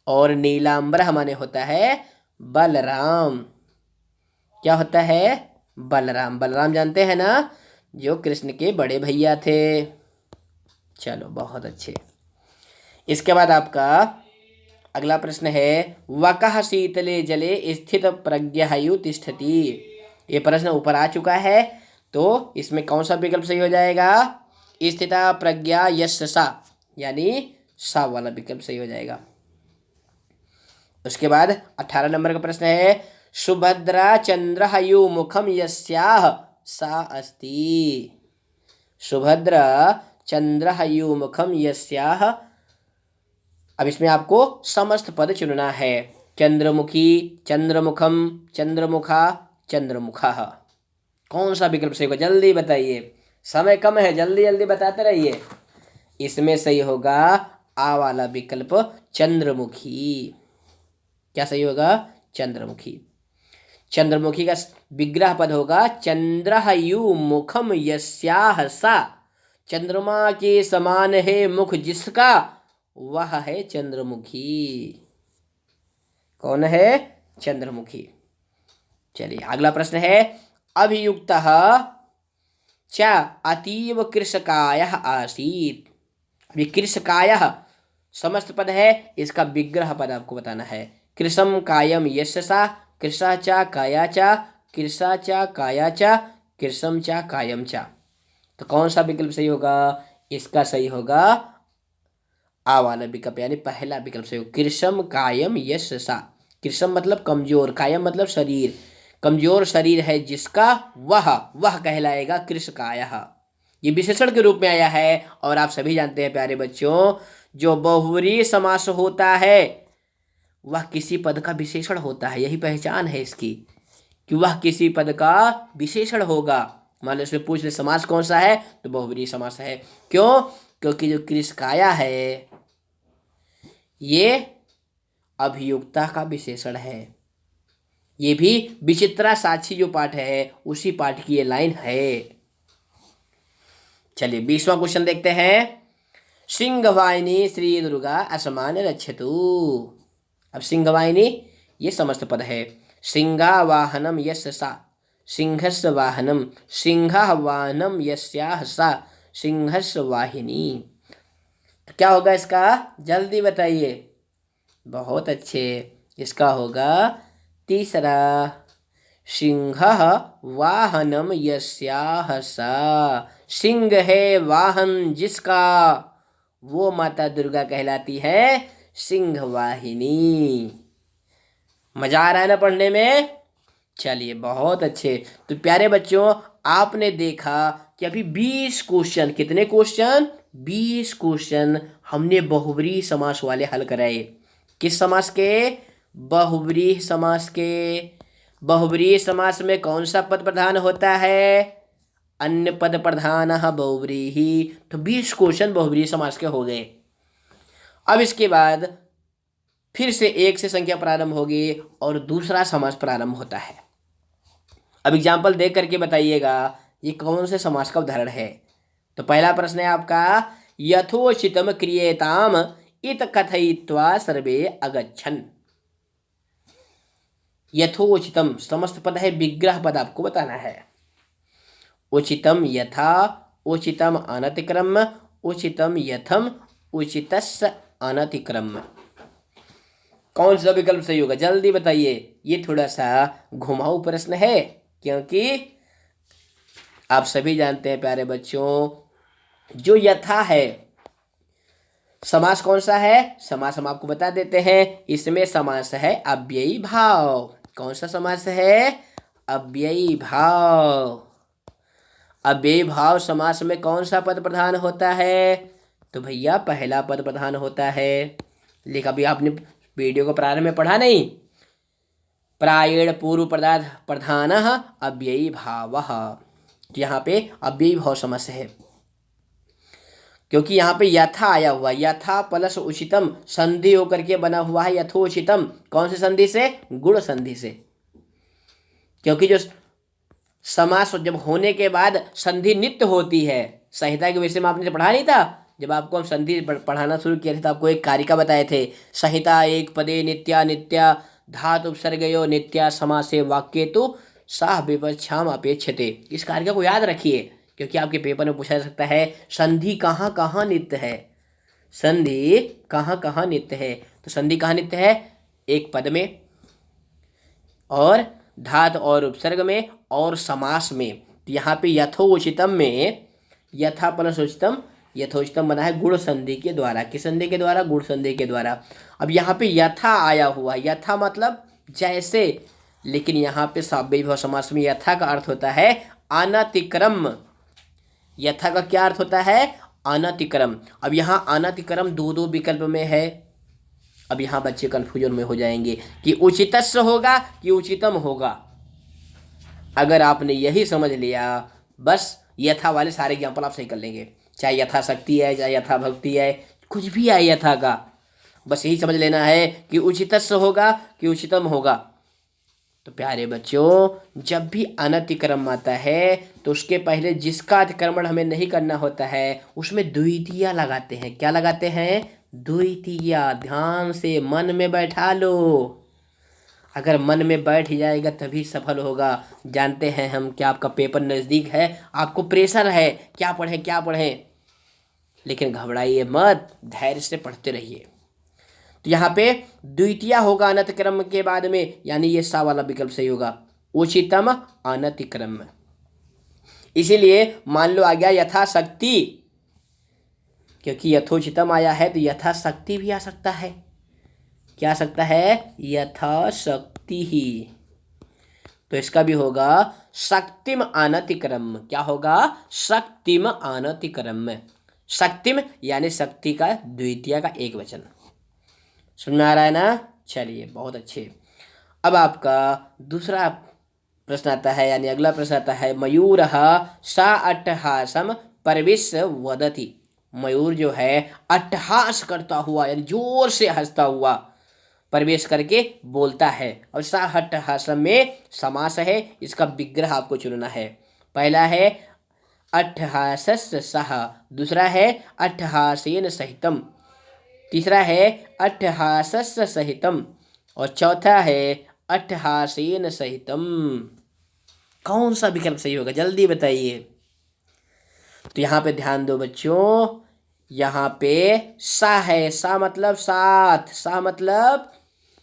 और नीलांबरः माने होता है बलराम। क्या होता है? बलराम। बलराम जानते हैं ना, जो कृष्ण के बड़े भैया थे। चलो बहुत अच्छे। इसके बाद आपका अगला प्रश्न है वकः शीतले जले स्थित प्रज्ञायु तिष्ठति। ये प्रश्न ऊपर आ चुका है, तो इसमें कौन सा विकल्प सही हो जाएगा? स्थिता प्रज्ञा यश सा, यानी सा वाला विकल्प सही हो जाएगा। उसके बाद 18 नंबर का प्रश्न है सुभद्रा चंद्रहयु मुखम यस्याह सा अस्ति। सुभद्रा चंद्रः युमुखम यस्याः। अब इसमें आपको समस्त पद चुनना है। चंद्रमुखी, चंद्रमुखम, चंद्रमुखा, चंद्रमुखः। कौन सा विकल्प सही होगा जल्दी बताइए, समय कम है, जल्दी जल्दी बताते रहिए। इसमें सही होगा आ वाला विकल्प, चंद्रमुखी। क्या सही होगा? चंद्रमुखी। चंद्रमुखी का विग्रह पद होगा चंद्रः युमुखम यस्याः सा। चंद्रमा के समान है मुख जिसका, वह है चंद्रमुखी। कौन है? चंद्रमुखी। चलिए अगला प्रश्न है, अभियुक्तः च अतीव कृशकायः आसीत्। अभी कृशकायः समस्त पद है, इसका विग्रह पद आपको बताना है। कृशम कायम यशसा, कृशा च काया च, कृशा च काया च, कृशम च कायम च। तो कौन सा विकल्प सही होगा? इसका सही होगा आ वाला विकल्प, यानी पहला विकल्प सही होगा, कृशम कायम यशसा। कृशम मतलब कमजोर, कायम मतलब शरीर, कमजोर शरीर है जिसका, वह कहलाएगा कृशकायः। ये विशेषण के रूप में आया है। और आप सभी जानते हैं प्यारे बच्चों, जो बहुव्रीहि समास होता है वह किसी पद का विशेषण होता है। यही पहचान है इसकी कि वह किसी पद का विशेषण होगा। मान लो इसमें पूछ ले समास कौन सा है, तो बहुव्रीहि समास है। क्यों? क्योंकि जो कृशकाया है ये अभियुक्ता का विशेषण है। ये भी विचित्रा साक्षी जो पाठ है उसी पाठ की ये लाइन है। चलिए 20वां क्वेश्चन देखते हैं। सिंहवाहिनी श्री दुर्गा असमान रक्षतु। अब सिंहवाहिनी ये समस्त पद है। सिंहा वाहनम यस्य सा, सिंहस्य वाहनम, सिंहः वाहनम यस्याः सा, सिंहस्य वाहिनी। तो क्या होगा इसका? जल्दी बताइए। बहुत अच्छे, इसका होगा तीसरा, सिंहः वाहनम यस्याः सा। सिंह है वाहन जिसका, वो माता दुर्गा कहलाती है सिंह वाहिनी। मजा आ रहा है ना पढ़ने में? चलिए बहुत अच्छे। तो प्यारे बच्चों, आपने देखा कि अभी 20 क्वेश्चन, कितने क्वेश्चन? 20 क्वेश्चन हमने बहुव्रीहि समास वाले हल कराए। किस समास के? बहुव्रीहि समास के। बहुव्रीहि समास में कौन सा पद प्रधान होता है? अन्य पद प्रधानः बहुव्रीहि। तो 20 क्वेश्चन बहुव्रीहि समास के हो गए। अब इसके बाद फिर से एक से संख्या प्रारंभ होगी और दूसरा समास प्रारंभ होता है। अब एग्जाम्पल देख करके बताइएगा ये कौन से समास का उदाहरण है। तो पहला प्रश्न है आपका, यथोचितम क्रियेताम इत कथयित्वा सर्वे अगच्छन्। यथोचितम समस्त पद है, विग्रह पद आपको बताना है। उचितम यथा, उचितम अनतिक्रम, उचितम यथम, उचितस्य अनतिक्रम। कौन सा विकल्प सही होगा जल्दी बताइए। ये थोड़ा सा घुमाऊ प्रश्न है, क्योंकि आप सभी जानते हैं प्यारे बच्चों, जो यथा है समास कौन सा है? समास हम आपको बता देते हैं। इसमें समास है अव्ययी भाव। कौन सा समास है? अव्ययी भाव। अव्ययी भाव समास में कौन सा पद प्रधान होता है? तो भैया पहला पद प्रधान होता है। लेकिन अभी आपने वीडियो को प्रारंभ में पढ़ा नहीं, प्रायेण पूर्व पदार्थ प्रधानः अव्ययी भावः। यहाँ पे अव्ययी भाव समास है, क्योंकि यहाँ पे यथा आया हुआ, यथा प्लस उचितम संधि होकर के बना हुआ है यथोचितम। कौन सी संधि से? गुण संधि से। क्योंकि जो समास जब होने के बाद संधि नित्य होती है, संहिता के विषय में आपने पढ़ा नहीं था? जब आपको हम संधि पढ़ाना शुरू किए थे तो आपको एक कारिका बताए थे, संहिता एक पदे नित्या नित्या धातु उपसर्गयो नित्या समासे वाक्ये तो साह विवक्षाम अपेक्षते। इस कारिका को याद रखिए, क्योंकि आपके पेपर में पूछा जा सकता है संधि कहाँ कहाँ नित्य है। संधि कहाँ कहाँ नित्य है? तो संधि कहाँ नित्य है? एक पद में, और धातु और उपसर्ग में, और समास में। तो यहाँ पे यथोचितम में यथा प्लस उचितम, यथोचितम बना है गुण संधि के द्वारा। किस संधि के द्वारा? गुण संधि के द्वारा। अब यहाँ पे यथा आया हुआ, यथा मतलब जैसे, लेकिन यहाँ पे साव्ययी भाव समास में यथा का अर्थ होता है अनतिक्रम। यथा का क्या अर्थ होता है? अनतिक्रम। अब यहाँ अनतिक्रम दो दो विकल्प में है। अब यहाँ बच्चे कंफ्यूजन में हो जाएंगे कि उचितस्य होगा कि उचितम होगा। अगर आपने यही समझ लिया, बस यथा वाले सारे एग्जाम्पल आप सही कर लेंगे, चाहे यथाशक्ति है, चाहे यथा भक्ति है, कुछ भी है यथा का, बस यही समझ लेना है कि उचितस्य होगा कि उचितम होगा। तो प्यारे बच्चों, जब भी अनतिक्रम आता है तो उसके पहले जिसका अतिक्रमण हमें नहीं करना होता है उसमें द्वितीया लगाते हैं। क्या लगाते हैं? द्वितीया। ध्यान से मन में बैठा लो, अगर मन में बैठ जाएगा तभी सफल होगा। जानते हैं हम कि आपका पेपर नज़दीक है, आपको प्रेशर है, क्या पढ़ें क्या पढ़ें, लेकिन घबराइए मत, धैर्य से पढ़ते रहिए। तो यहाँ पे द्वितीया होगा अनतिक्रम के बाद में, यानी ये सा वाला विकल्प सही होगा, उचितम अनतिक्रम। इसीलिए मान लो आ गया यथाशक्ति, क्योंकि यथोचितम आया है तो यथाशक्ति भी आ सकता है। क्या आ सकता है? यथाशक्ति ही। तो इसका भी होगा शक्तिम अनतिक्रम। क्या होगा? शक्तिम अनतिक्रम। शक्तिम यानी शक्ति का द्वितीय का एक वचन। समझ में आ रहा है ना? चलिए, बहुत अच्छे। अब आपका दूसरा प्रश्न आता है, यानी अगला प्रश्न आता है, मयूरः सा अट्टहासम प्रविश्य वदति। मयूर जो है अट्टहास करता हुआ, यानी जोर से हंसता हुआ प्रवेश करके बोलता है। और सा अट्टहासम में समास है, इसका विग्रह आपको चुनना है। पहला है अट्टहासस्य सह, दूसरा है अट्टहासेन सहितम, तीसरा है अट्टहासस्य सहितम, और चौथा है अट्टहासेन सहितम। कौन सा विकल्प सही होगा? जल्दी बताइए। तो यहाँ पे ध्यान दो बच्चों, यहाँ पे सा है। सा मतलब साथ, सा मतलब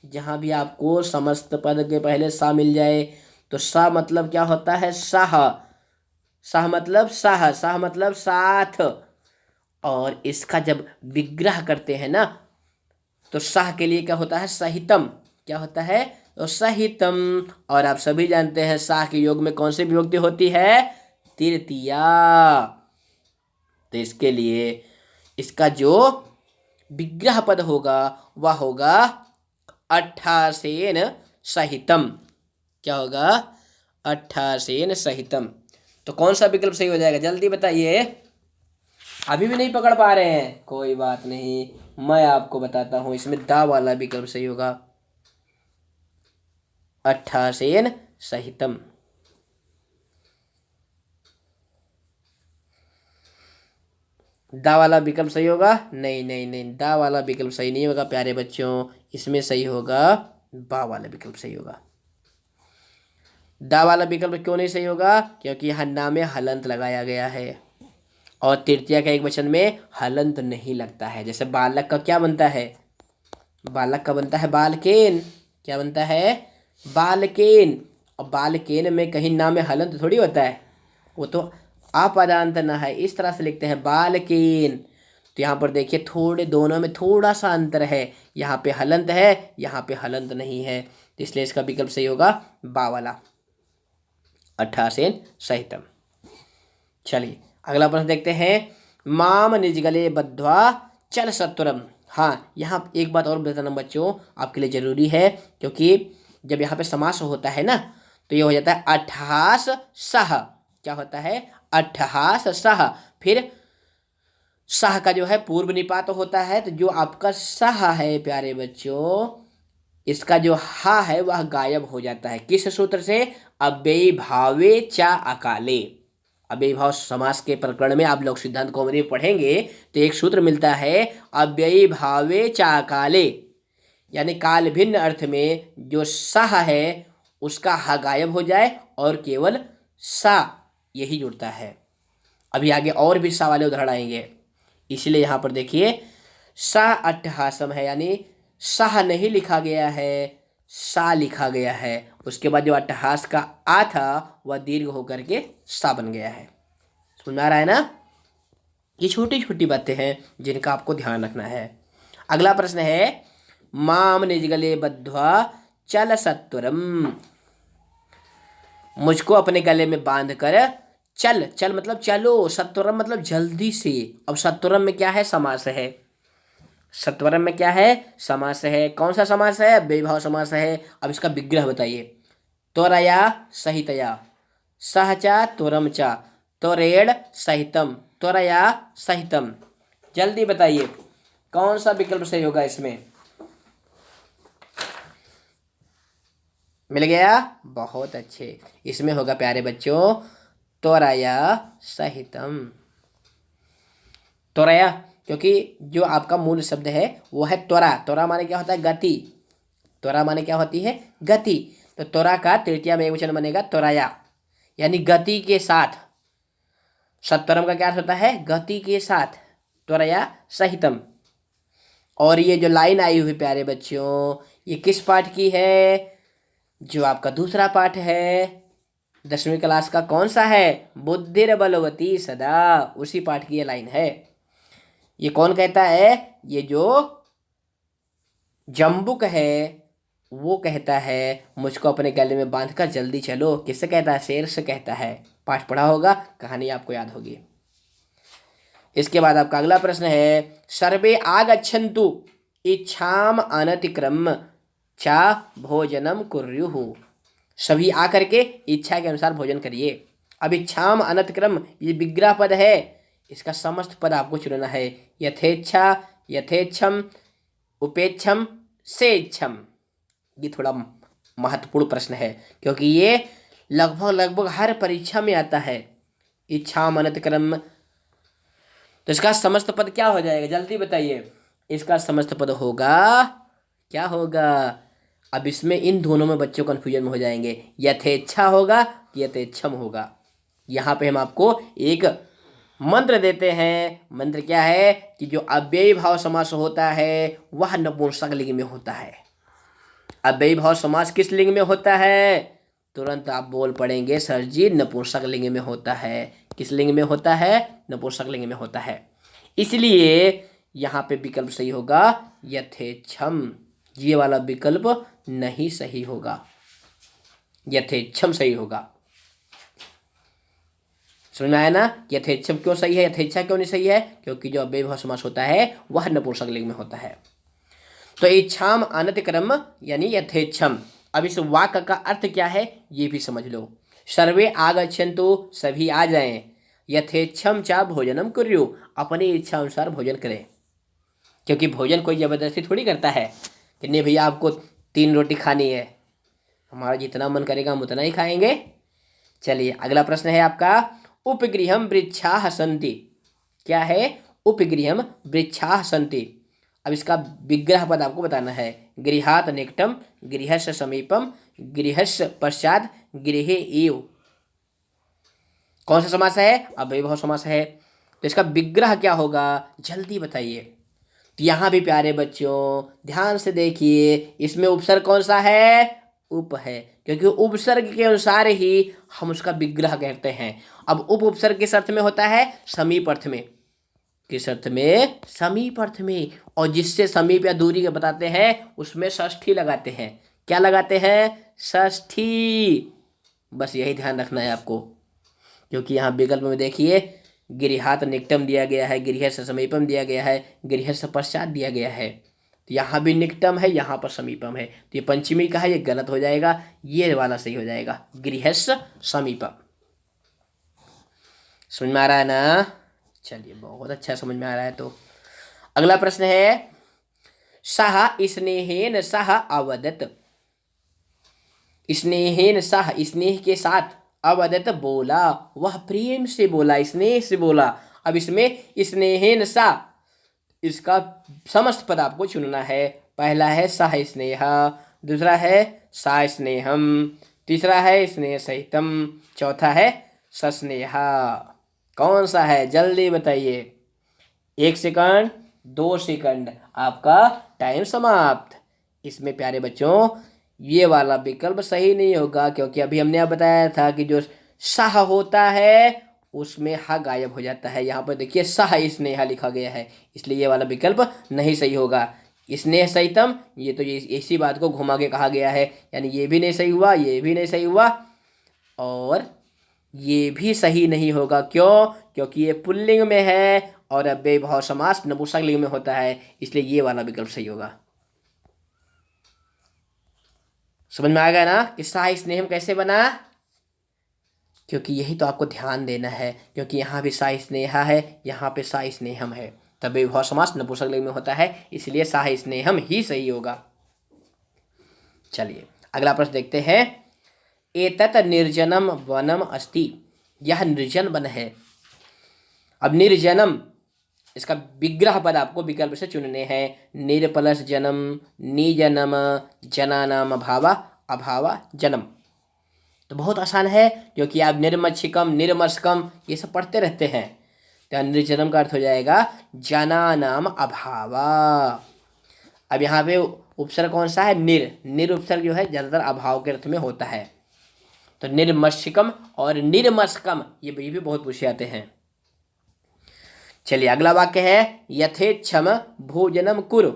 जहाँ भी आपको समस्त पद के पहले सा मिल जाए तो सा मतलब क्या होता है? साह। साह मतलब साह, साह मतलब साथ। और इसका जब विग्रह करते हैं ना तो साह के लिए क्या होता है? सहितम। क्या होता है? तो सहितम। और आप सभी जानते हैं साह के योग में कौन सी विभक्ति होती है? तृतीया। तो इसके लिए इसका जो विग्रह पद होगा वह होगा अट्ठासेन सहितम। क्या होगा? अट्ठासेन सहितम। तो कौन सा विकल्प सही हो जाएगा? जल्दी बताइए। अभी भी नहीं पकड़ पा रहे हैं, कोई बात नहीं, मैं आपको बताता हूं। इसमें दा वाला विकल्प सही होगा, अट्ठासेन सहितम। दा वाला विकल्प सही होगा? नहीं नहीं नहीं, दा वाला विकल्प सही नहीं होगा प्यारे बच्चों। इसमें सही होगा बा वाला विकल्प सही होगा। दा वाला विकल्प क्यों नहीं सही होगा? क्योंकि यहाँ ना में हलंत लगाया गया है और तृतीया का एक वचन में हलंत नहीं लगता है। जैसे बालक का क्या बनता है? बालक का बनता है बालकेन। क्या बनता है? बालकेन। और बालकेन में कहीं ना में हलंत थोड़ी होता है, वो तो अपदांत न है, इस तरह से लिखते हैं बालकेन। तो यहाँ पर देखिए थोड़े दोनों में थोड़ा सा अंतर है, यहाँ पे हलंत है, यहाँ पे हलंत नहीं है, तो इसलिए इसका विकल्प सही होगा बा वाला, अट्ठासेन सहितम। चलिए अगला प्रश्न देखते हैं, माम निजगले बद्ध्वा चल सत्वरम। हाँ, यहाँ एक बात और बताना बच्चों आपके लिए जरूरी है, क्योंकि जब यहाँ पे समास होता है ना तो ये हो जाता है अट्ठास सह। क्या होता है? अट्ठास सह। फिर सह का जो है पूर्व निपात होता है, तो जो आपका सह है प्यारे बच्चों, इसका जो हा है वह गायब हो जाता है। किस सूत्र से? अव्ययी भावे चा अकाले। अव्ययी भाव समास के प्रकरण में आप लोग सिद्धांत कौमुदी में पढ़ेंगे तो एक सूत्र मिलता है, अव्ययी भावे चा अकाले, यानी काल भिन्न अर्थ में जो सह है उसका हा गायब हो जाए और केवल सा यही जुड़ता है। अभी आगे और भी सा वाले उदाहरण आएंगे, इसलिए यहाँ पर देखिए सा अट्टहासम है, यानी साह नहीं लिखा गया है, सा लिखा गया है। उसके बाद जो अट्टहास का आ था वह दीर्घ होकर के सा बन गया है। सुन आ रहा है ना? ये छोटी छोटी बातें हैं जिनका आपको ध्यान रखना है। अगला प्रश्न है, माम निजगले बद्ध्वा चल सत्वरम। मुझको अपने गले में बांधकर चल, चल मतलब चलो, सत्वरम मतलब जल्दी से। अब सत्वरम में क्या है, समास है। सत्वरम में क्या है, समास है। कौन सा समास है, बेभाव समास है। अब इसका विग्रह बताइए। त्वरया सहितया, सहचा त्वरम चा, त्वरेण सहितम, त्वरया सहितम। जल्दी बताइए कौन सा विकल्प सही होगा इसमें। मिल गया, बहुत अच्छे। इसमें होगा प्यारे बच्चों त्वरया सहितम। त्वरया, क्योंकि जो आपका मूल शब्द है वो है त्वरा। त्वरा माने क्या होता है, गति। त्वरा माने क्या होती है, गति। तो त्वरा का तृतीया में एकवचन बनेगा त्वरया, यानी गति के साथ। सत्वरम का क्या अर्थ होता है, गति के साथ। त्वरया सहितम। और ये जो लाइन आई हुई प्यारे बच्चों, ये किस पाठ की है, जो आपका दूसरा पाठ है 10वीं क्लास का। कौन सा है, बुद्धिर बलवती सदा, उसी पाठ की ये लाइन है। ये कौन कहता है, ये जो जम्बुक है वो कहता है मुझको अपने गले में बांधकर जल्दी चलो। किससे कहता है, शेर से कहता है। पाठ पढ़ा होगा, कहानी आपको याद होगी। इसके बाद आपका अगला प्रश्न है, सर्वे आगच्छन्तु इच्छाम अनतिक्रम चा भोजनम कुर्युः। सभी आकर के इच्छा के अनुसार भोजन करिए। अब इच्छाम अनतिक्रम ये विग्रह पद है, इसका समस्त पद आपको चुनना है। यथेच्छा, यथेच्छम, उपेक्षम, सेच्छम। ये थोड़ा महत्वपूर्ण प्रश्न है, क्योंकि ये लगभग लगभग हर परीक्षा में आता है। इच्छाम अनतिक्रम, तो इसका समस्त पद क्या हो जाएगा, जल्दी बताइए। इसका समस्त पद होगा, क्या होगा। अब इसमें इन दोनों में बच्चों कन्फ्यूजन में हो जाएंगे, यथेच्छा होगा कि यथेच्छम होगा। यहाँ पे हम आपको एक मंत्र देते हैं। मंत्र क्या है कि जो अव्ययी भाव समास होता है वह नपुंसक लिंग में होता है। अव्ययी भाव समास किस लिंग में होता है, तुरंत आप बोल पड़ेंगे सर जी नपुंसक लिंग में होता है। किस लिंग में होता है, नपुंसक लिंग में होता है। इसलिए यहाँ पे विकल्प सही होगा यथेच्छम। ये वाला विकल्प नहीं सही होगा, यथेच्छम सही होगा। समझ में आया ना, यथेच्छम क्यों सही है, यथेच्छा क्यों नहीं सही है, क्योंकि जो अव्ययी भाव समास होता है वह नपुंसक लिंग में होता है। तो इच्छाम अनतिक्रम यानी यथेच्छम। अब इस वाक्य का अर्थ क्या है ये भी समझ लो। सर्वे आगच्छन्तु, सभी आ जाएं। यथेच्छम चा भोजनम कुर्यु, अपनी इच्छा अनुसार भोजन करें। क्योंकि भोजन कोई जबरदस्ती थोड़ी करता है कि नहीं भैया आपको 3 रोटी खानी है, हमारा जितना मन करेगा हम उतना ही खाएंगे। चलिए अगला प्रश्न है आपका, उपगृहम वृक्षाः सन्ति। क्या है, उपगृहम वृक्षाः सन्ति। अब इसका विग्रह पद आपको बताना है। गृहात निकटम, गृहस्य समीपम, गृहस्य पश्चात, गृहे एव। कौन सा समास है, अव्ययीभाव समास है। तो इसका विग्रह क्या होगा, जल्दी बताइए। तो यहाँ भी प्यारे बच्चों ध्यान से देखिए, इसमें उपसर्ग कौन सा है, उप है, क्योंकि उपसर्ग के अनुसार ही हम उसका विग्रह कहते हैं। अब उप उपसर्ग किस अर्थ में होता है, समीप अर्थ में। किस अर्थ में, समीप अर्थ में। और जिससे समीप या दूरी के बताते हैं उसमें षष्ठी लगाते हैं। क्या लगाते हैं, षष्ठी। बस यही ध्यान रखना है आपको, क्योंकि यहाँ विकल्प में देखिए गृहात निकटम दिया गया है, गृहस्य समीपम दिया गया है, गृहस्य पश्चात दिया गया है। तो यहाँ भी निकटम है, यहाँ पर समीपम है। तो ये पंचमी का है, ये गलत हो जाएगा, ये वाला सही हो जाएगा, गृहस्य समीपम। समझ में आ रहा है ना, चलिए बहुत अच्छा समझ में आ रहा है। तो अगला प्रश्न है, सह स्नेहेन सह अवदत। स्नेहेन सह, स्नेह के साथ, अवदत बोला, वह प्रेम से बोला, स्नेह से बोला। अब इसमें स्नेहेन सा, इसका समस्त पद आपको चुनना है। पहला है सह स्नेह, दूसरा है सा स्नेहम, तीसरा है स्नेह सहितम, चौथा है सस्नेहा। कौन सा है जल्दी बताइए। 1 सेकंड, 2 सेकंड, आपका टाइम समाप्त। इसमें प्यारे बच्चों ये वाला विकल्प सही नहीं होगा, क्योंकि अभी हमने आप बताया था कि जो सह होता है उसमें ह गायब हो जाता है। यहाँ पर देखिए सह स्नेहा लिखा गया है, इसलिए ये वाला विकल्प नहीं सही होगा। स्नेह सहितम, ये तो ये इसी बात को घुमा के कहा गया है, यानी ये भी नहीं सही हुआ, ये भी नहीं सही हुआ, और ये भी सही नहीं होगा। क्यों? क्योंकि ये पुल्लिंग में है और अव्ययीभाव समास नपुंसकलिंग में होता है, इसलिए ये वाला विकल्प सही होगा। समझ में आ गया ना कि सा स्नेहम कैसे बना? क्योंकि यही तो आपको ध्यान देना है, क्योंकि यहाँ भी सा स्नेहा है, यहाँ पे सा स्नेहम है, तब विभाव समास नपुंसकलिंग में होता है, इसलिए सा स्नेहम ही सही होगा। चलिए अगला प्रश्न देखते हैं। एतत् निर्जनम वनम अस्ति, यह निर्जन वन है। अब निर्जनम, इसका विग्रह पद आपको विकल्प से चुनने हैं। निर प्लस जन्म, निजनम, जनानाम अभावा, अभावा जन्म। तो बहुत आसान है, क्योंकि आप निर्मक्षिकम, निर्मस्कम ये सब पढ़ते रहते हैं। तो निर्जनम का अर्थ हो जाएगा जनानाम अभावा। अब यहाँ पे उपसर्ग कौन सा है? निर उपसर्ग जो है ज्यादातर अभाव के अर्थ में होता है। तो निर्मस्किकम और निर्मस्कम ये भी बहुत पूछे जाते हैं। चलिए अगला वाक्य है यथेच्छम भोजनम कुरु,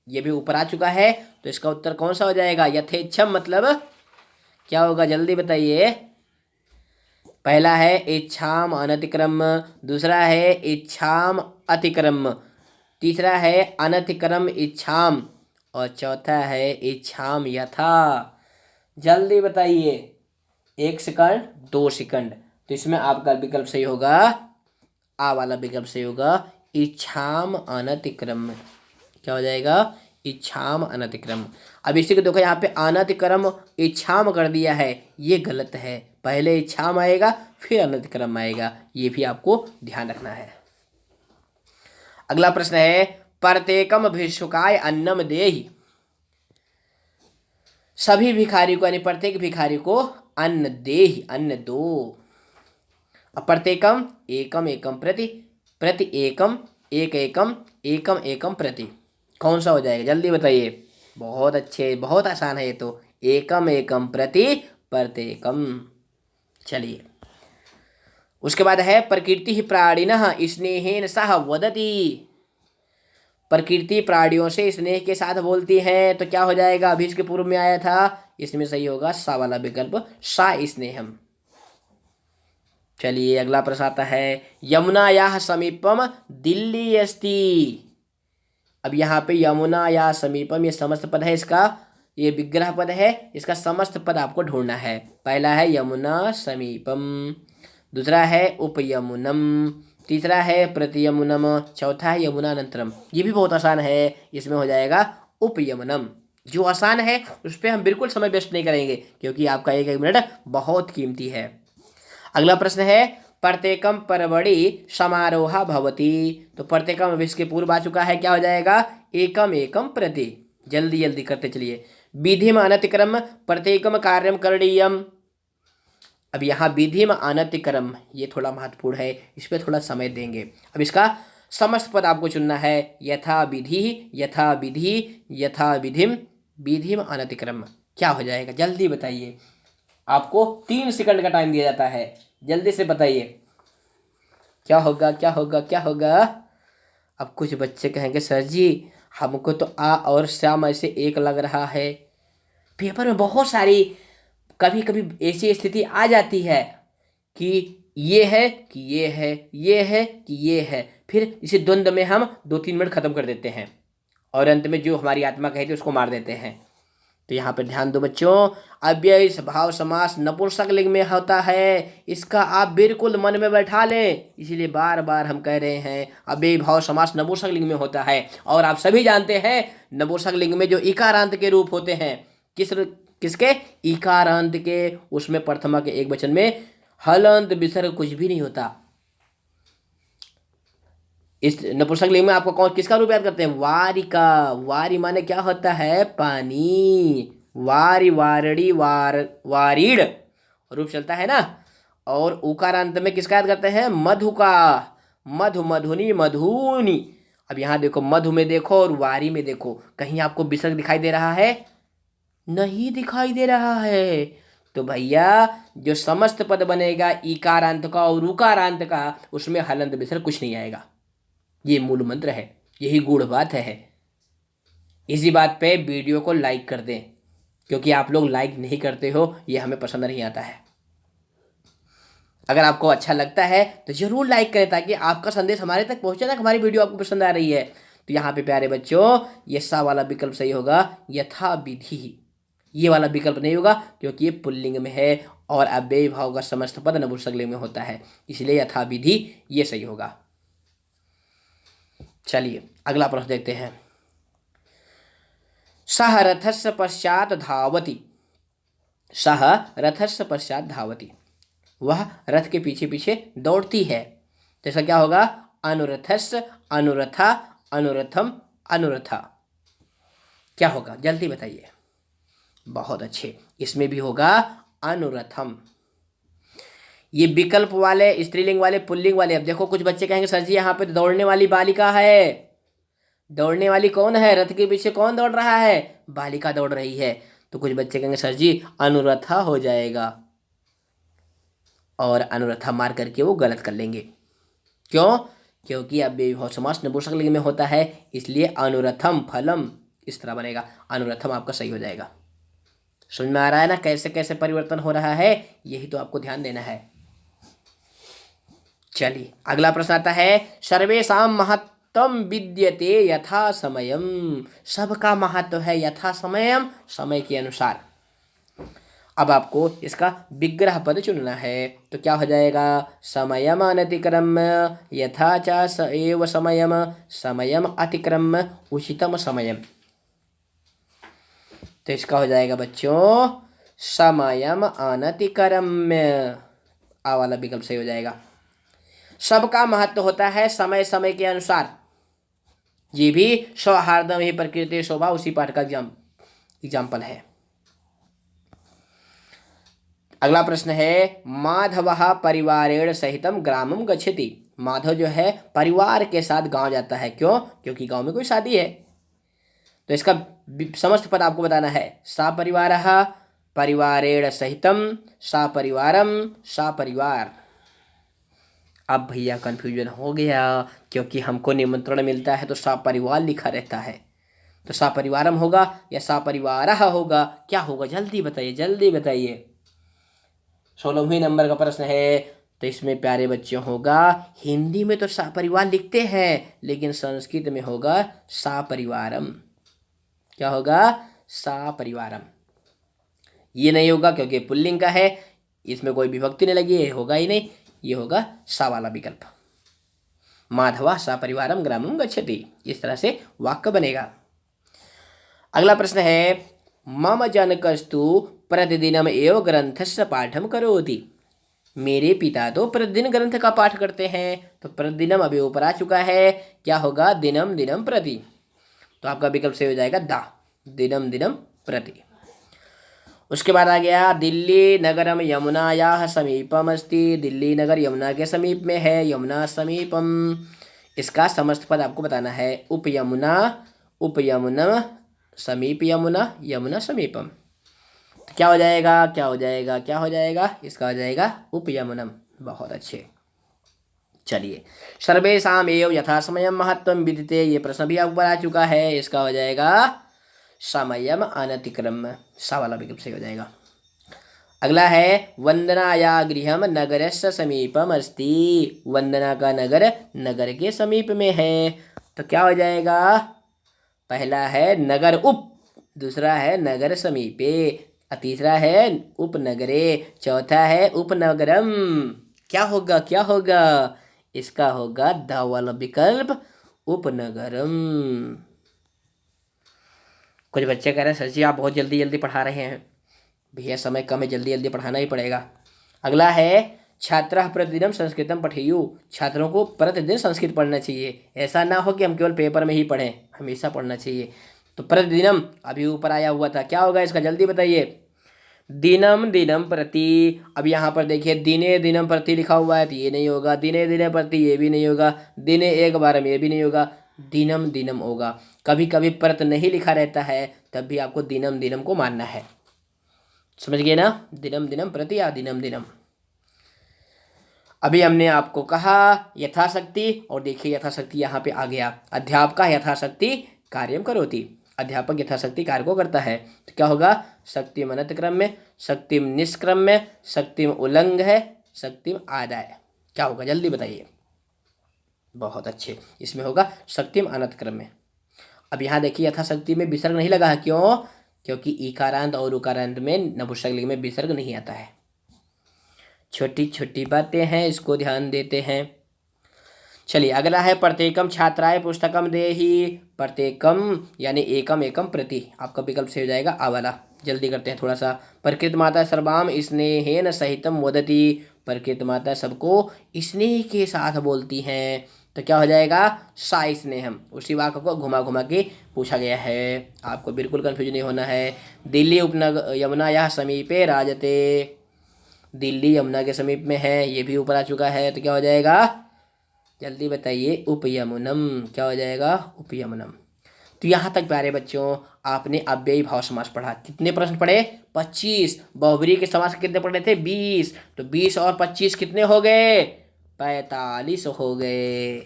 ये भी ऊपर आ चुका है, तो इसका उत्तर कौन सा हो जाएगा? यथेच्छम मतलब क्या होगा, जल्दी बताइए। पहला है इच्छाम अनतिक्रम, दूसरा है इच्छाम अतिक्रम, तीसरा है अनतिक्रम इच्छाम, और चौथा है इच्छाम यथा। जल्दी बताइए, 1 सेकंड, 2 सेकंड। तो इसमें आपका विकल्प सही होगा, आ वाला विकल्प सही होगा, इच्छाम अनतिक्रम। क्या हो जाएगा? इच्छाम अनतिक्रम। अब इसी को देखो, यहाँ पे अनतिक्रम इच्छाम कर दिया है, ये गलत है। पहले इच्छाम आएगा फिर अनतिक्रम आएगा, ये भी आपको ध्यान रखना है। अगला प्रश्न है प्रत्येकम भिक्षुकाय अन्नम देहि, सभी भिखारी को यानी प्रत्येक भिखारी को अन्न देहि, अन्न दो। अब प्रत्येकम एकम एकम प्रति, प्रति एकम एक एकम, एकम एकम प्रति, कौन सा हो जाएगा? जल्दी बताइए। बहुत अच्छे, बहुत आसान है ये तो, एकम एकम प्रति प्रत्येकम। चलिए उसके बाद है प्रकृति ही प्राणिनः स्नेहेन सह वदति, प्रकृति प्राणियों से स्नेह के साथ बोलती है, तो क्या हो जाएगा? अभी इसके पूर्व में आया था, इसमें सही होगा सा वाला विकल्प, सा स्नेहम। चलिए अगला प्रश्न आता है यमुनायाः समीपम दिल्ली अस्ति। अब यहाँ पे यमुना या समीपम ये समस्त पद है, इसका ये विग्रह पद है, इसका समस्त पद आपको ढूंढना है। पहला है यमुना समीपम, दूसरा है उपयमुनम, तीसरा है प्रतियमुनम, चौथा है यमुनानंतरम। ये भी बहुत आसान है, इसमें हो जाएगा उपयमुनम। जो आसान है उस पर हम बिल्कुल समय वेस्ट नहीं करेंगे, क्योंकि आपका एक एक मिनट बहुत कीमती है। अगला प्रश्न है प्रत्येकम परवड़ी समारोह भवति, तो प्रत्येकम अभी इसके पूर्व आ चुका है, क्या हो जाएगा? एकम एकम प्रति। जल्दी जल्दी करते चलिए। विधिम अनतिक्रम प्रत्येकम कार्यम करणीयम, अब यहाँ विधिम अनतिक्रम ये थोड़ा महत्वपूर्ण है, इस पर थोड़ा समय देंगे। अब इसका समस्त पद आपको चुनना है, यथा विधि, यथा विधि, यथा विधिम, विधिम अनतिक्रम। क्या हो जाएगा? जल्दी बताइए, आपको 3 सेकंड का टाइम दिया जाता है, जल्दी से बताइए क्या होगा, क्या होगा, क्या होगा? अब कुछ बच्चे कहेंगे सर जी हमको तो आ और श्याम ऐसे एक लग रहा है। पेपर में बहुत सारी कभी कभी ऐसी स्थिति आ जाती है कि ये है कि ये है, ये है कि ये है, फिर इसी द्वंद्व में हम 2-3 मिनट खत्म कर देते हैं और अंत में जो हमारी आत्मा कहती है उसको मार देते हैं। तो यहाँ पर ध्यान दो बच्चों, अव्ययी भाव समास नपुंसकलिंग में होता है, इसका आप बिल्कुल मन में बैठा लें। इसीलिए बार बार हम कह रहे हैं अव्ययी भाव समास नपुंसकलिंग में होता है। और आप सभी जानते हैं नपुंसकलिंग में जो इकारांत के रूप होते हैं, किसके? इकारांत के, उसमें प्रथमा के एक वचन में हलंत विसर्ग कुछ भी नहीं होता। इस नपुंसकलिंग में आपको कौन किसका रूप याद करते हैं? वारी का। वारी माने क्या होता है? पानी। वारी, वारड़ी, वारीड़ रूप चलता है ना। और उकारांत में किसका याद करते हैं? मधु का। मधु, मधुनी, मधुनी। अब यहाँ देखो, मधु में देखो और वारी में देखो, कहीं आपको विसर्ग दिखाई दे रहा है? नहीं दिखाई दे रहा है। तो भैया जो समस्त पद बनेगा इकारांत का और उकारांत का, उसमें हलंत विसर्ग कुछ नहीं आएगा। ये मूल मंत्र है, यही गूढ़ बात है। इसी बात पे वीडियो को लाइक कर दें, क्योंकि आप लोग लाइक नहीं करते हो, ये हमें पसंद नहीं आता है। अगर आपको अच्छा लगता है तो जरूर लाइक करें ताकि आपका संदेश हमारे तक पहुंचे ना, हमारी वीडियो आपको पसंद आ रही है। तो यहाँ पे प्यारे बच्चों ये सा वाला विकल्प सही होगा, यथा विधि। ये वाला विकल्प नहीं होगा क्योंकि ये पुल्लिंग में है और अव्ययी भाव का समस्त पद नपुंसकलिंग में होता है, इसलिए यथा विधि ये सही होगा। चलिए अगला प्रश्न देखते हैं। सह रथस्य पश्चात धावती। सह रथस्य पश्चात धावती, वह रथ के पीछे पीछे दौड़ती है। तो इसका क्या होगा? अनुरथस्य, अनुरथा, अनुरथम, अनुरथा। क्या होगा जल्दी बताइए। बहुत अच्छे, इसमें भी होगा अनुरथम। ये विकल्प वाले, स्त्रीलिंग वाले, पुल्लिंग वाले। अब देखो कुछ बच्चे कहेंगे सर जी यहाँ पे दौड़ने वाली बालिका है। दौड़ने वाली कौन है? रथ के पीछे कौन दौड़ रहा है? बालिका दौड़ रही है। तो कुछ बच्चे कहेंगे सर जी अनुरथा हो जाएगा, और अनुरथा मार करके वो गलत कर लेंगे। क्यों? क्योंकि अब विभव समास नपुंसकलिंग में होता है, इसलिए अनुरथम फलम इस तरह बनेगा। अनुरथम आपका सही हो जाएगा। समझ में आ रहा है ना कैसे कैसे परिवर्तन हो रहा है? यही तो आपको ध्यान देना है। चलिए अगला प्रश्न आता है। सर्वेषां महत्तम विद्यते यथा समयम। सबका महत्व है यथा समयम, समय के अनुसार। अब आपको इसका विग्रह पद चुनना है। तो क्या हो जाएगा? समयम अनतिक्रम्य यथा च स एव समयम, समयम अतिक्रम्य उचितम समयम। तो इसका हो जाएगा बच्चों समयम अनतिक्रम्य, आ वाला विकल्प सही हो जाएगा। सबका महत्व होता है समय समय के अनुसार। ये भी सौहार्दम ही प्रकृति शोभा, उसी पाठ का एग्जाम्पल है। अगला प्रश्न है। माधव परिवारेण सहितम ग्रामम गच्छति। माधव जो है परिवार के साथ गांव जाता है। क्यों? क्योंकि गांव में कोई शादी है। तो इसका समस्त पद आपको बताना है। सा परिवारः, परिवारेण सहितम, सा परिवारम, सा परिवार। अब भैया कन्फ्यूजन हो गया, क्योंकि हमको निमंत्रण मिलता है तो सा परिवार लिखा रहता है। तो सा परिवारम होगा या सा परिवारः होगा? क्या होगा जल्दी बताइए, जल्दी बताइए। 16वें नंबर का प्रश्न है। तो इसमें प्यारे बच्चों होगा, हिंदी में तो सा परिवार लिखते हैं लेकिन संस्कृत में होगा सा परिवारम। क्या होगा? सा परिवारम। ये नहीं होगा क्योंकि पुल्लिंग का है, इसमें कोई विभक्ति नहीं लगी है, होगा ही नहीं। ये होगा सा वाला विकल्प। माधवा सा परिवारम ग्रामम गच्छति, इस तरह से वाक्य बनेगा। अगला प्रश्न है। मम जनकस्तु प्रतिदिनम एव ग्रंथस्य पाठम करोति। मेरे पिता तो प्रतिदिन ग्रंथ का पाठ करते हैं। तो प्रतिदिनम अभी ऊपर आ चुका है, क्या होगा? दिनम दिनम प्रति। तो आपका विकल्प सही हो जाएगा दा, दिनम दिनम प्रति। उसके बाद आ गया दिल्ली नगरम यमुनायाः समीपम अस्ति। दिल्ली नगर यमुना के समीप में है, यमुना समीपम। इसका समस्त पद आपको बताना है। उप यमुना, उप यमुना, समीप यमुना, यमुना समीपम। तो क्या हो जाएगा? क्या हो जाएगा? क्या हो जाएगा? इसका हो जाएगा उप यमुनम। बहुत अच्छे। चलिए सर्वेषाम एव यथा समयम महत्वम विदिते, ये प्रश्न भी ऊपर आ चुका है। इसका हो जाएगा समयम अनतिक्रम्य, सा वाला विकल्प सही हो जाएगा। अगला है वंदनाया गृहम नगरस्य समीपम अस्ति। वंदना का नगर नगर के समीप में है। तो क्या हो जाएगा? पहला है नगर उप, दूसरा है नगर समीपे, तीसरा है उपनगरे, चौथा है उपनगरम। क्या होगा? क्या होगा? इसका होगा द वाला विकल्प उपनगरम। कुछ बच्चे कह रहे हैं सर जी आप बहुत जल्दी जल्दी पढ़ा रहे हैं। भैया समय कम है, जल्दी जल्दी पढ़ाना ही पड़ेगा। अगला है छात्रः प्रतिदिनम संस्कृतम पठेयुः। छात्रों को प्रतिदिन संस्कृत पढ़ना चाहिए। ऐसा ना हो कि हम केवल पेपर में ही पढ़ें, हमेशा पढ़ना चाहिए। तो प्रतिदिनम अभी ऊपर आया हुआ था, क्या होगा इसका जल्दी बताइए। दिनम दिनम प्रति। अब यहाँ पर देखिए दिने दिनम प्रति लिखा हुआ है तो ये नहीं होगा। दिने दिने प्रति ये भी नहीं होगा। दिने एक बार में ये भी नहीं होगा। दिनम दिनम होगा। कभी कभी प्रत नहीं लिखा रहता है, तब भी आपको दिनम दिनम को मानना है। समझ गए ना? दिनम दिनम प्रति या दिनम दिनम। अभी हमने आपको कहा यथाशक्ति, और देखिए यथाशक्ति यहाँ पे आ गया। अध्यापक यथाशक्ति कार्यम करोति। अध्यापक यथाशक्ति कार्य को करता है। तो क्या होगा? शक्तिम अनतिक्रम्य, शक्तिम निष्क्रम्य, शक्तिम उल्लंघ है, शक्तिम आदाय क्या होगा, जल्दी बताइए। बहुत अच्छे, इसमें होगा शक्तिम अनंत क्रम में। अब यहाँ देखिए यथाशक्ति में विसर्ग नहीं लगा है, क्यों? क्योंकि ईकारांत और उकारांत में नपुंसक लिंग में विसर्ग नहीं आता है। छोटी छोटी बातें हैं, इसको ध्यान देते हैं। चलिए अगला है प्रत्येकम छात्राय पुस्तकम देहि। प्रत्येकम यानी एकम एकम प्रति, आपका विकल्प से हो जाएगा आ वाला। जल्दी करते हैं थोड़ा सा। प्रकृत माता सर्वाम स्नेहेन सहितम वदति। प्रकृत माता सबको स्नेह के साथ बोलती हैं, तो क्या हो जाएगा? सा स्नेहम। उसी वाक्य को घुमा घुमा के पूछा गया है, आपको बिल्कुल कंफ्यूज नहीं होना है। दिल्ली उपनगर यमुना यह समीपे राजते। दिल्ली यमुना के समीप में है, ये भी ऊपर आ चुका है, तो क्या हो जाएगा? जल्दी बताइए। उपयमुनम क्या हो जाएगा? उपयमुनम। तो यहाँ तक प्यारे बच्चों आपने अव्ययी भाव समास पढ़ा। कितने प्रश्न पढ़े? 25। बहुब्रीहि के समास कितने पढ़े थे? 20। तो 20 और 25 कितने हो गए? 45 हो गए।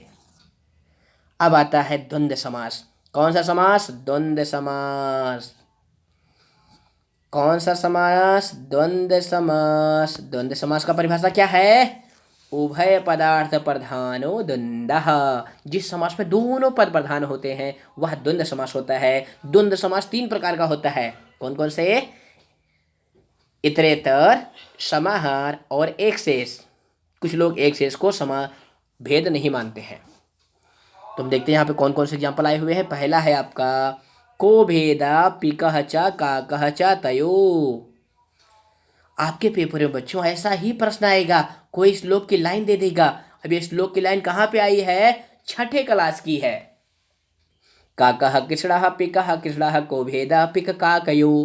अब आता है द्वंद्व समास। कौन सा समास? द्वंद्व समास। कौन सा समास? द्वंद्व समास। द्वंद्व समास का परिभाषा क्या है? उभय पदार्थ प्रधानो द्वंद्वः। जिस समास में दोनों पद प्रधान होते हैं वह द्वंद्व समास होता है। द्वंद्व समास 3 प्रकार का होता है। कौन कौन से? इतरेतर, समाहार और एक शेष। कुछ लोग एक शेष को समा भेद नहीं मानते हैं। तुम देखते हैं यहाँ पे कौन कौन से एग्जाम्पल आए हुए हैं। पहला है आपका को भेदा पिकह च काकह च तयो। आपके पेपर में बच्चों ऐसा ही प्रश्न आएगा, कोई श्लोक की लाइन दे देगा। अब ये श्लोक की लाइन कहाँ पे आई है? छठे क्लास की है। काकः कृष्णः पिकः कृष्णः को भेदा पिक काकयो।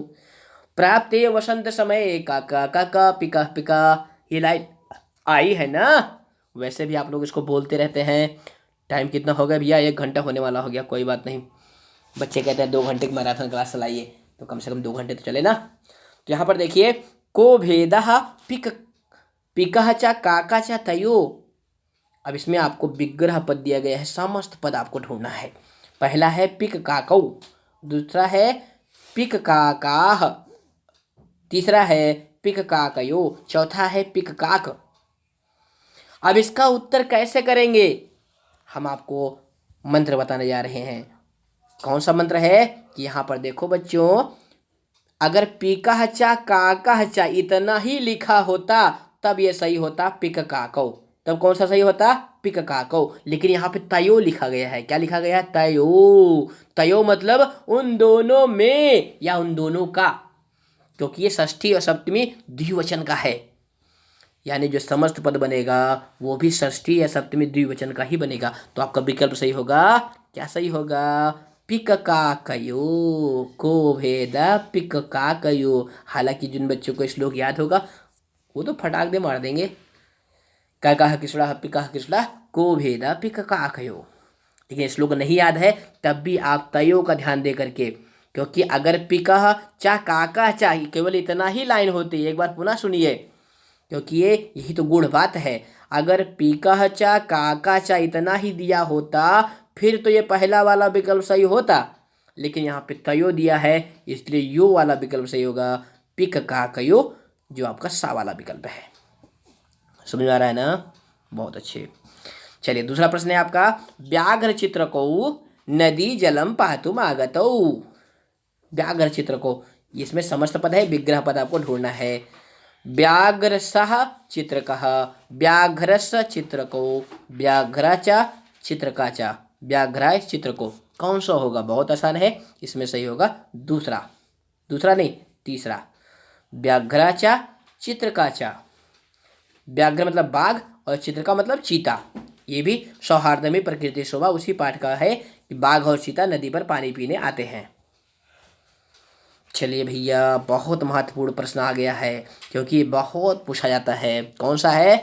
प्राप्ते वसंत समय काका काका पिका पिका। ये लाइन आई है ना? वैसे भी आप लोग इसको बोलते रहते हैं। टाइम कितना हो गया भैया? 1 घंटा होने वाला हो गया। कोई बात नहीं, बच्चे कहते हैं 2 घंटे की मैराथन क्लास चलाइए, तो कम से कम 2 घंटे तो चले ना। तो यहाँ पर देखिए को भेदः पिक पिकः च काका च तयो। अब इसमें आपको विग्रह पद दिया गया है, समस्त पद आपको ढूंढना है। पहला है पिक काकौ, दूसरा है पिक काकाह, तीसरा है पिक काकयो, चौथा है पिक काक। अब इसका उत्तर कैसे करेंगे? हम आपको मंत्र बताने जा रहे हैं। कौन सा मंत्र है? कि यहाँ पर देखो बच्चों, अगर पिकह चा काकह चा इतना ही लिखा होता तब ये सही होता पिक काकौ। तब कौन सा सही होता? पिक काकौ। लेकिन यहाँ पे तयो लिखा गया है। क्या लिखा गया? तयो। तयो मतलब उन दोनों में या उन दोनों का, क्योंकि ये षष्ठी और सप्तमी द्विवचन का है। यानी जो समस्त पद बनेगा वो भी षष्ठी या सप्तमी द्विवचन का ही बनेगा। तो आपका विकल्प सही होगा। क्या सही होगा? पिक काकयो को भेदा पिक काकयो। हालांकि जिन बच्चों को श्लोक याद होगा वो तो फटाक दे मार देंगे। काका कृष्णा पिका कृष्णा को भेदा पिक काकयो। लेकिन श्लोक नहीं याद है तब भी आप तयो का ध्यान दे करके, क्योंकि अगर पिका चा काका चा केवल इतना ही लाइन होती, एक बार पुनः सुनिए, क्योंकि ये यही तो गूढ़ बात है। अगर पिकह चा काका चा इतना ही दिया होता फिर तो ये पहला वाला विकल्प सही होता, लेकिन यहाँ पे तयो दिया है इसलिए यो वाला विकल्प सही होगा, पिक काकयो, जो आपका सा वाला विकल्प है। समझ में आ रहा है ना? बहुत अच्छे। चलिए दूसरा प्रश्न है आपका, व्याघ्र चित्र को नदी जलम पातुम आगतौ। व्याघ्र चित्र को, इसमें समस्त पद है, विग्रह पद आपको ढूंढना है। व्याघ्रसः चित्रकः, व्याघ्रस्य चित्रको, व्याघ्राचा चित्रका चा, व्याघ्राय चित्रको। कौन सा होगा? बहुत आसान है, इसमें सही होगा दूसरा। दूसरा नहीं, तीसरा। व्याघ्राचा चित्रका चा। व्याघ्र मतलब बाघ और चित्रका मतलब चीता। ये भी सौहार्द में प्रकृति शोभा उसी पाठ का है कि बाघ और चीता नदी पर पानी पीने आते हैं। चलिए भैया बहुत महत्वपूर्ण प्रश्न आ गया है, क्योंकि बहुत पूछा जाता है। कौन सा है?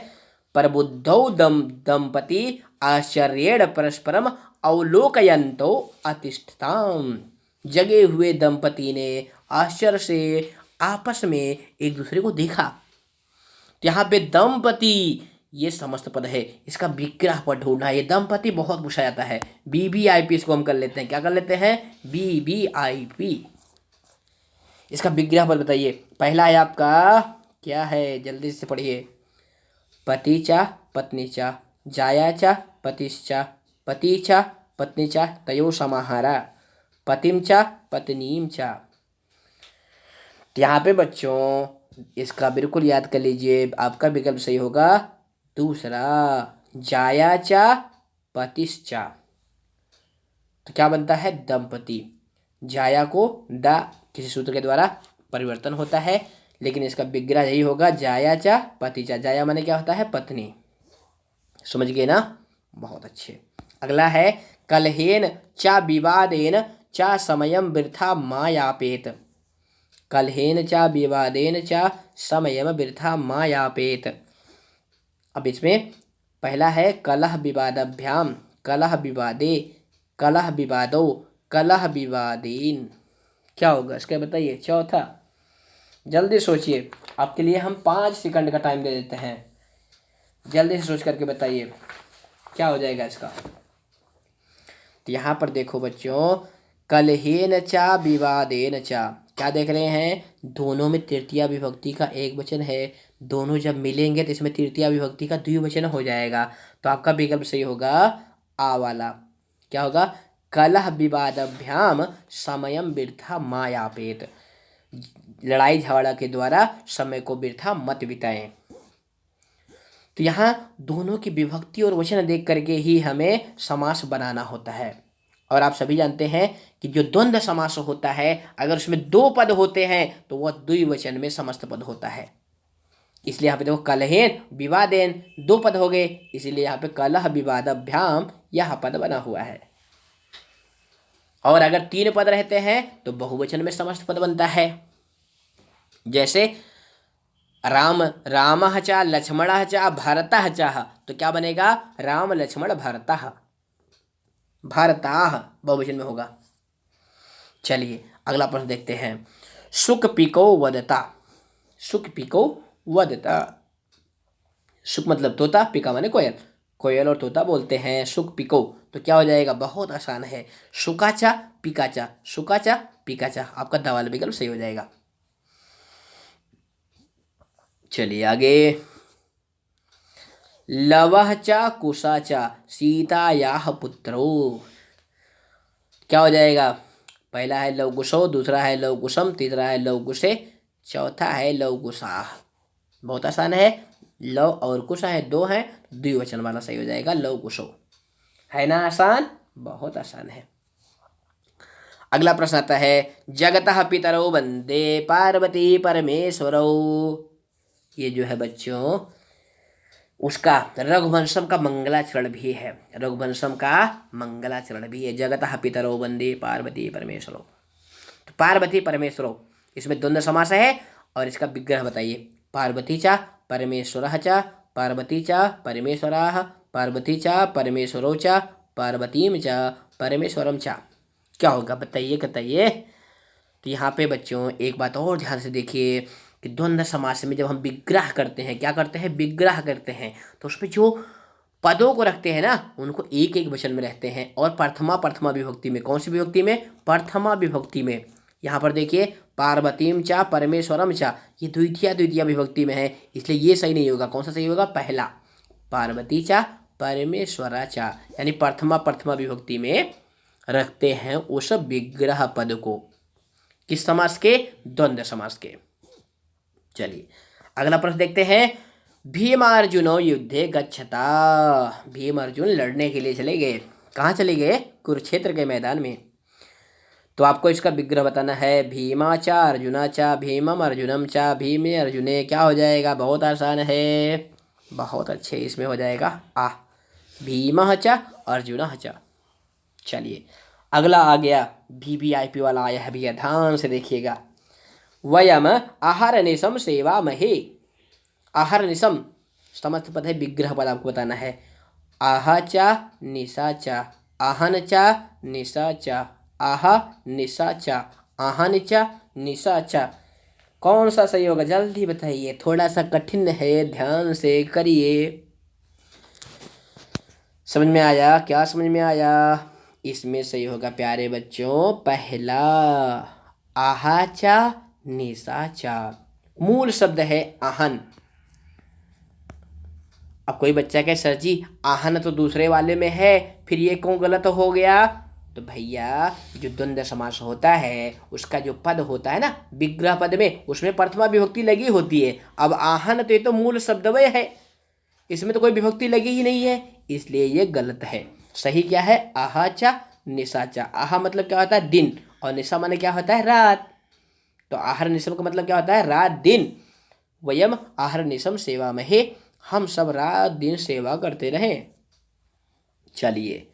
प्रबुद्धौ दंपति आश्चर्येण परस्परम अवलोकयन्तो अतिष्ठताम। जगे हुए दंपति ने आश्चर्य से आपस में एक दूसरे को देखा। तो यहाँ पे दंपति ये समस्त पद है, इसका विग्रह पद ढूंढना है। ये दंपति बहुत पूछा जाता है। BBIP इसको हम कर लेते हैं। क्या कर लेते हैं? BBIP। इसका विग्रह पद बताइए। पहला है आपका क्या है? जल्दी से पढ़िए। पतिचा पत्नीचा जायाचा पतिश्चा पतिचा पत्नीचा तयो समाहारा पतिम चा पत्नीम चा। यहाँ पे बच्चों इसका बिल्कुल याद कर लीजिए, आपका विकल्प सही होगा दूसरा, जायाचा पतिश्चा। तो क्या बनता है दंपति। जाया को द किसी सूत्र के द्वारा परिवर्तन होता है, लेकिन इसका विग्रह यही होगा जायाचा पतिचा। जाया माने क्या होता है पत्नी। समझ गए ना, बहुत अच्छे। अगला है कलहेन चा विवादेन चा समयम वृथा मा यापेत। कलहेन चा विवादेन चा समयम वृथा मा यापेत। अब इसमें पहला है कलह विवादाभ्याम कलह विवादे कलह विवादो कलह विवादेन। क्या होगा इसका बताइए। चौथा, जल्दी सोचिए, आपके लिए हम 5 सेकंड का टाइम दे देते हैं, जल्दी से सोच करके बताइए क्या हो जाएगा इसका। तो यहाँ पर देखो बच्चों, कलहेन चा विवादेन चा, क्या देख रहे हैं, दोनों में तृतीया विभक्ति का एक वचन है। दोनों जब मिलेंगे तो इसमें तृतीया विभक्ति का द्विवचन हो जाएगा। तो आपका विकल्प सही होगा आ वाला। क्या होगा, कलह विवादाभ्याम समयम वृथा मा यापेत। लड़ाई झगड़ा के द्वारा समय को वृथा मत बिताएं। तो यहाँ दोनों की विभक्ति और वचन देख करके ही हमें समास बनाना होता है। और आप सभी जानते हैं कि जो द्वंद्व समास होता है, अगर उसमें 2 पद होते हैं तो वह द्विवचन में समस्त पद होता है। इसलिए यहाँ पे देखो कलहेन विवादेन 2 पद हो गए, इसीलिए यहाँ पे कलह विवादाभ्याम यह पद बना हुआ है। और अगर 3 पद रहते हैं तो बहुवचन में समस्त पद बनता है। जैसे राम रामः च लक्ष्मणः च भरतः च, तो क्या बनेगा राम लक्ष्मण भरतः, भरताः बहुवचन में होगा। चलिए अगला प्रश्न देखते हैं। सुक पिको वदता। सुक पिको वदता। सुक मतलब तोता, पिका माने कोयल। कोयल और तोता बोलते हैं सुक पिको। तो क्या हो जाएगा, बहुत आसान है, सुकाचा पिकाचा सुकाचा पिकाचा। आपका द वाला विकल्प सही हो जाएगा। चलिए आगे, लवः च कुशा सीतायाः पुत्रो। क्या हो जाएगा, पहला है लवकुशो, दूसरा है लवकुशम, तीसरा है लवकुशे, चौथा है लवकुशाह। बहुत आसान है, लव और कुशा है 2 हैं, द्विवचन वाला सही हो जाएगा लवकुशो। है ना आसान, बहुत आसान है। अगला प्रश्न आता है, जगतः पितरौ वंदे पार्वती परमेश्वरौ। ये जो है बच्चों उसका रघुवंशम का मंगलाचरण भी है, रघुवंशम का मंगलाचरण भी है। जगतः पितरौ वंदे पार्वती परमेश्वरौ। तो पार्वती परमेश्वरौ इसमें द्वंद्व समास है, और इसका विग्रह बताइए। पार्वती चा परमेश्वरः चा पार्वती चा परमेश्वराः पार्वती चा परमेश्वरौ चा पार्वतीम चा परमेश्वरम चा। क्या होगा बताइए बताइए। तो यहाँ पे बच्चों एक बात और ध्यान से देखिए कि द्वंद्व समास में जब हम विग्रह करते हैं, क्या करते हैं, विग्रह करते हैं, तो उसमें जो पदों को रखते हैं ना, उनको एक एक वचन में रहते हैं। और प्रथमा विभक्ति में, कौन सी विभक्ति में, प्रथमा विभक्ति में। यहाँ पर देखिए पार्वतीम चा परमेश्वरम चा, ये द्वितीया विभक्ति में है, इसलिए ये सही नहीं होगा। कौन सा सही होगा, पहला, पार्वती चा परमेश्वरा चा, यानी प्रथमा विभक्ति में रखते हैं उस विग्रह पद को। किस समास के, द्वंद्व समास के। चलिए अगला प्रश्न देखते हैं। भीमार्जुनो युद्धे गच्छता। भीम अर्जुन लड़ने के लिए चले गए। कहाँ चले गए, कुरुक्षेत्र के मैदान में। तो आपको इसका विग्रह बताना है। भीमा चा अर्जुना चा भीमम अर्जुनम चा भीमे अर्जुने। क्या हो जाएगा, बहुत आसान है, बहुत अच्छे, इसमें हो जाएगा आ, भीमः चा अर्जुनः चा। चलिए अगला आ गया, VVIP वाला आया है भैया, ध्यान से देखिएगा। वयम आहरनिशम सेवामहे। आहरनिशम समस्त पद है, विग्रह पद आपको बताना है। आह चा निशा चा आहन चा निशा चा आह निशा चा आहन चा निशा चा। कौन सा सही होगा, जल्दी बताइए, थोड़ा सा कठिन है, ध्यान से करिए। समझ में आया, क्या समझ में आया। इसमें सही होगा प्यारे बच्चों पहला, आहाचा निशाचा। मूल शब्द है आहन, अब कोई बच्चा कहे सर जी आहन तो दूसरे वाले में है, फिर ये क्यों गलत हो गया? तो भैया जो द्वंद्व समास होता है उसका जो पद होता है ना विग्रह पद में, उसमें प्रथमा विभक्ति लगी होती है। अब आहन तो ये तो मूल शब्दवय है, इसमें तो कोई विभक्ति लगी ही नहीं है, इसलिए ये गलत है। सही क्या है? आहाचा निशाचा। आहा मतलब क्या होता है? दिन, और निशा माने क्या होता है? रात। तो आहार निशम का मतलब क्या होता है? रात दिन। वयम आहार निशम सेवा में है, हम सब रात दिन सेवा करते रहें। चलिए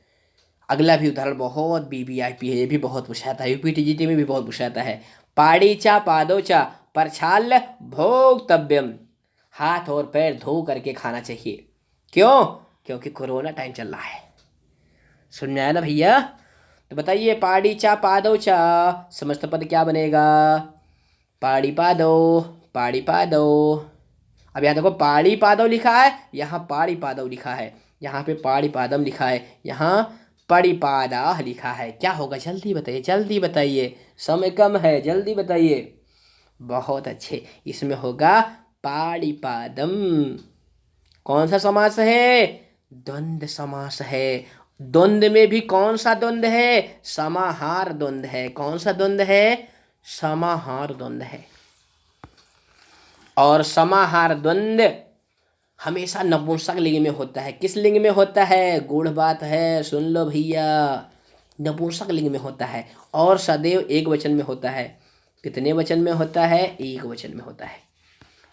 अगला भी उदाहरण बहुत वीवीआईपी है, ये भी बहुत पूछाता है, यूपीटीजीटी में भी बहुत पूछाता है। पाड़ी चा पादो चा परछाल भोक्तव्यम। हाथ और पैर धो करके खाना चाहिए। क्यों? क्योंकि कोरोना टाइम चल रहा है। सुन में आया ना भैया? तो बताइए पाड़ी चा पादो चा समस्त पद क्या बनेगा? पाड़ी पादो, पाड़ी पादो। अब यहाँ देखो पाड़ी पादव लिखा है, यहाँ पाड़ी पादव लिखा है, यहाँ पे पाड़ी पादम लिखा है, यहाँ परिपादा लिखा है। क्या होगा? जल्दी बताइए, जल्दी बताइए, समय कम है, जल्दी बताइए। बहुत अच्छे, इसमें होगा पाड़िपादम। कौन सा समास है? द्वंद्व समास है। द्वंद्व में भी कौन सा द्वंद्व है? समाहार द्वंद्व है। कौन सा द्वंद्व है? समाहार द्वंद्व है। और समाहार द्वंद्व हमेशा नपुंसक लिंग में होता है। किस लिंग में होता है? गूढ़ बात है, सुन लो भैया, नपुंसक लिंग में होता है और सदैव एक वचन में होता है। कितने वचन में होता है? एक वचन में होता है।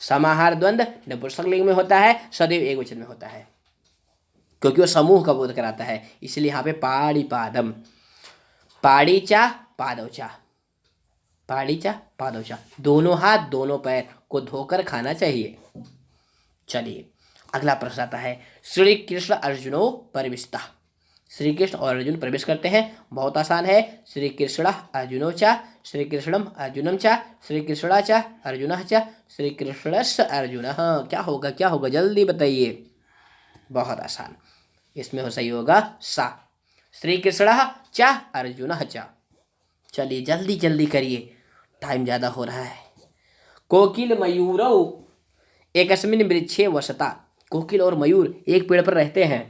समाहार द्वंद्व नपुंसक लिंग में होता है, सदैव एक वचन में होता है, क्योंकि वो समूह का बोध कराता है। इसलिए यहाँ पे पाड़िपादम, पाड़ीचा पादौचा, पाड़ीचा पादौचा, दोनों हाथ दोनों पैर को धोकर खाना चाहिए। चलिए अगला प्रश्न आता है। श्री कृष्ण अर्जुनो परिविष्टा। श्री कृष्ण और अर्जुन प्रवेश करते हैं। बहुत आसान है। श्री कृष्ण अर्जुनो चा, श्री कृष्णम अर्जुनम चा, श्री कृष्णा चा अर्जुन चा, श्री कृष्णस् अर्जुन। क्या होगा? क्या होगा? जल्दी बताइए। बहुत आसान, इसमें हो सही होगा सा। श्री कृष्ण चा अर्जुन चा। चलिए जल्दी जल्दी करिए, टाइम ज़्यादा हो रहा है। कोकिल मयूरौ एकस्मिन वृक्षे वसता। कोकिल और मयूर एक पेड़ पर रहते हैं।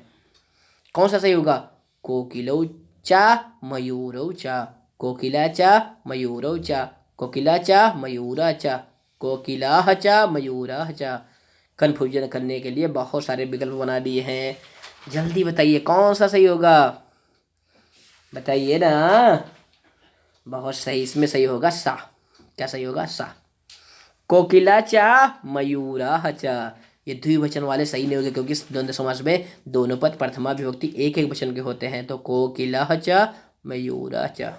कौन सा सही होगा? कोकिलौ चा मयूरौ चा, कोकिला चा मयूरौ चा, कोकिला चा मयूरा चा, कोकिलाह चा मयूराह चा। कन्फ्यूजन करने के लिए बहुत सारे विकल्प बना दिए हैं। जल्दी बताइए कौन सा सही होगा? बताइए ना। बहुत सही, इसमें सही होगा सा। क्या सही होगा? सा। कोकिला चा मयूरा चा। ये द्विवचन वाले सही नहीं होंगे, क्योंकि द्वंद्व समास में दोनों पद प्रथमा विभक्ति एक एक वचन के होते हैं। तो कोकिला चा मयूरा चा।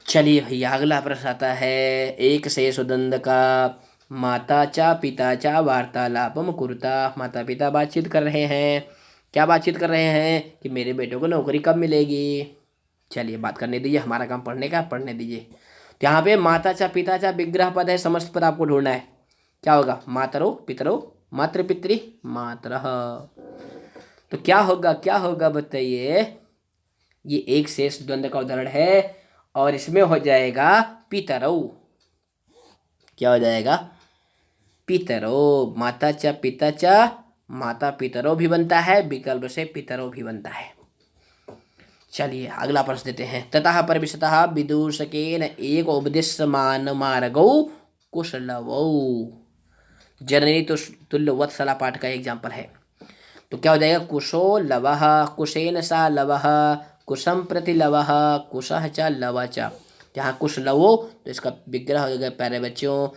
चलिए भैया अगला प्रश्न आता है। एक शेष द्वंद्व का। माता चा पिता चा वार्तालापम कुरुता। माता पिता बातचीत कर रहे हैं। क्या बातचीत कर रहे हैं? कि मेरे बेटे को नौकरी कब मिलेगी। चलिए बात करने दीजिए, हमारा काम पढ़ने का, पढ़ने दीजिए। तो यहाँ पे माता चा पिता चा विग्रह पद है, समस्त पद आपको ढूंढना है। क्या होगा? मातरो पितरो मातृ पितृ मातरः। तो क्या होगा? क्या होगा बताइए। ये एक शेष द्वंद्व का उदाहरण है और इसमें हो जाएगा पितरौ। क्या हो जाएगा? पितरो। माता चा पिता चा माता पितरो भी बनता है, विकल्प से पितरो भी बनता है। चलिए अगला प्रश्न देते हैं। ततः परविशतः विदूषकेन एक उपदिश्यमान मार्गौ कुशलवौ। जननी तुल्य वत्सला पाठ का एग्जाम्पल है। तो क्या हो जाएगा? कुशो लवः, कुशेन सा लवः, कुशम प्रति लवः, कुशः च लव च। यहाँ कुश लवो तो इसका विग्रह हो जाएगा प्यारे बच्चों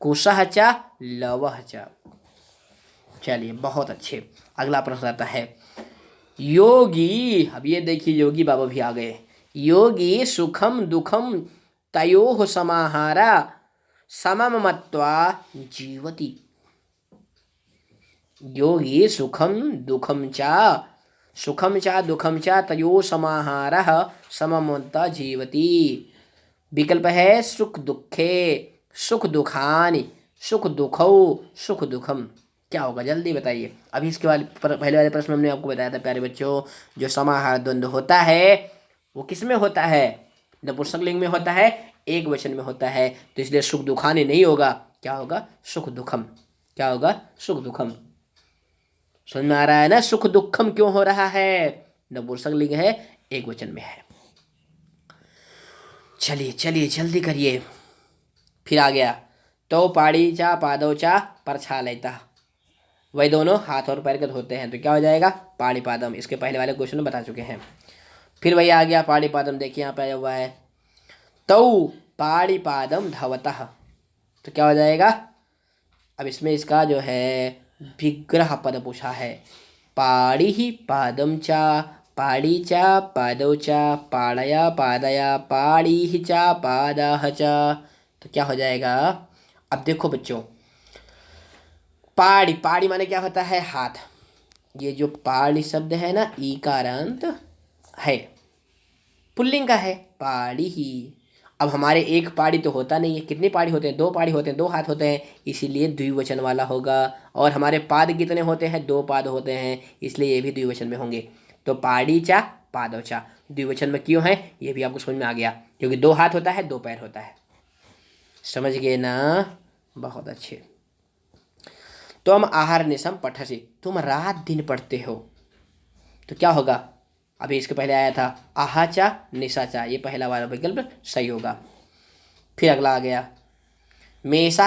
कुशः च लवः च। चलिए बहुत अच्छे। अगला प्रश्न आता है। योगी, अब ये देखिए योगी बाबा भी आ गए। योगी सुखम दुखम तयोः समाहारा समम मत्वा जीवति। योगी सुखम दुखम चा दुखम चा तयोः समाहारः समम मत्वा जीवति। विकल्प है सुख दुखे, सुख दुखानि, सुख दुखौ, सुख दुखम। क्या होगा? जल्दी बताइए। अभी इसके पहले वाले प्रश्न में हमने आपको बताया था प्यारे बच्चों, जो समाहार द्वंद्व होता है वो किस में होता है? नपुंसक लिंग में होता है, एक वचन में होता है। तो इसलिए सुख दुखानि नहीं होगा। क्या होगा? सुख दुखम। क्या होगा? सुख दुखम। समझ में आ रहा है ना, सुख दुखम क्यों हो रहा है, नपुंसकलिंग है, एक वचन में है। चलिए चलिए जल्दी करिए। फिर आ गया तो पाड़ी चा पादो चा परछा लेता, वही दोनों हाथ और पैर के धोते हैं, तो क्या हो जाएगा पाड़ी पादम। इसके पहले वाले क्वेश्चन में बता चुके हैं। फिर वही आ गया पाड़ी पादम, देखिए यहाँ पे आया हुआ है तौ पाड़ी पादम धवतः, तो क्या हो जाएगा। अब इसमें इसका जो है विग्रह पद पूछा है, पाड़ी ही पादम चा, पाड़ी चा पादौ चा, पाड़या पादया, पाड़ी ही चा पादः चा, तो क्या हो जाएगा। अब देखो बच्चों, पाड़ी पाड़ी माने क्या होता है हाथ, ये जो पाड़ी शब्द है ना ई का अंत है, पुल्लिंग का है पाड़ी ही। अब हमारे एक पाड़ी तो होता नहीं है, कितनी पाड़ी होते हैं, दो पाड़ी होते हैं, दो हाथ होते हैं, इसीलिए द्विवचन वाला होगा। और हमारे पाद कितने होते हैं, दो पाद होते हैं, इसलिए ये भी द्विवचन में होंगे। तो पाड़ी चा पादो चा द्विवचन में क्यों है, ये भी आपको समझ में आ गया, क्योंकि दो हाथ होता है, दो पैर होता है। समझ गए ना, बहुत अच्छे। तो हम आहार निशम पठसी, तुम रात दिन पढ़ते हो, तो क्या होगा। अभी इसके पहले आया था आहाचा निशाचा, ये पहला वाला विकल्प सही होगा। फिर अगला आ गया मेषा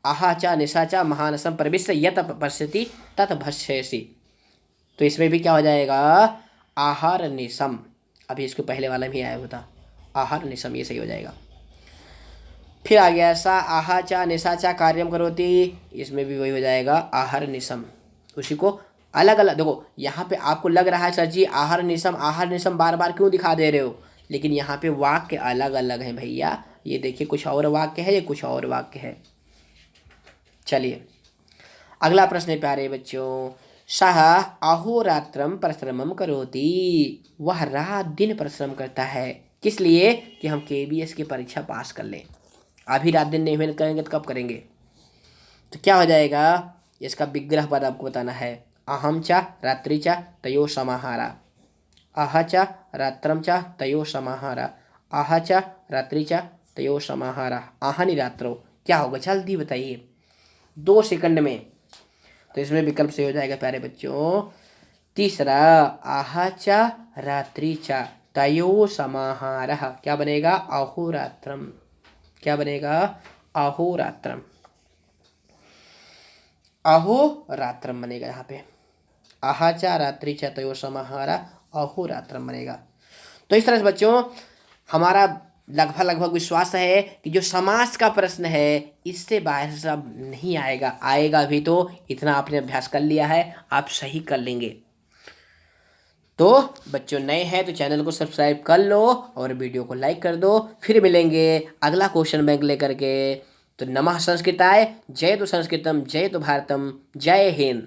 आहाचा निशाचा महानसम प्रविश्य यत पश्यति तत भस्यसि, तो इसमें भी क्या हो जाएगा आहार निशम। अभी इसके पहले वाला भी आया हुआ था आहार निशम, ये सही हो जाएगा। फिर आ गया सा आहाचा निशाचा कार्यम करोति, इसमें भी वही हो जाएगा आहार निशम। उसी को अलग अलग देखो, यहाँ पे आपको लग रहा है सर जी आहार निशम बार बार क्यों दिखा दे रहे हो, लेकिन यहाँ पे वाक्य अलग अलग हैं भैया। ये देखिए कुछ और वाक्य है, ये कुछ और वाक्य है। चलिए अगला प्रश्न है प्यारे बच्चों, सह अहोरात्रम परिश्रमम करोति, वह रात दिन परिश्रम करता है, किस लिए कि हम केबीएस की परीक्षा पास कर लें। अभी रात दिन नहीं मेहनत करेंगे तो कब करेंगे, तो क्या हो जाएगा। इसका विग्रह पद आपको बताना है, अहम चा रात्रि चा तयो समाहारा, आह चा रात्रम चा तयो समाहारा, आह चा रात्रि चा तयो समाहारा, आहनि रात्रो, क्या होगा जल्दी बताइए 2 सेकंड में। तो इसमें विकल्प से हो जाएगा प्यारे बच्चों तीसरा, आह चा रात्रि चा तयो समाहारः, क्या बनेगा अहोरात्रम, क्या बनेगा अहोरात्रम, अहोरात्रम बनेगा यहाँ पे, आहाचा रात्रि च तयो समाहारा अहोरात्रम बनेगा। तो इस तरह से बच्चों हमारा लगभग विश्वास है कि जो समास का प्रश्न है इससे बाहर सब नहीं आएगा, आएगा भी तो इतना आपने अभ्यास कर लिया है, आप सही कर लेंगे। तो बच्चों नए हैं तो चैनल को सब्सक्राइब कर लो और वीडियो को लाइक कर दो। फिर मिलेंगे अगला क्वेश्चन बैंक लेकर के। तो नमः संस्कृताय, जय तो संस्कृतम, जय तो भारतम, जय हिंद।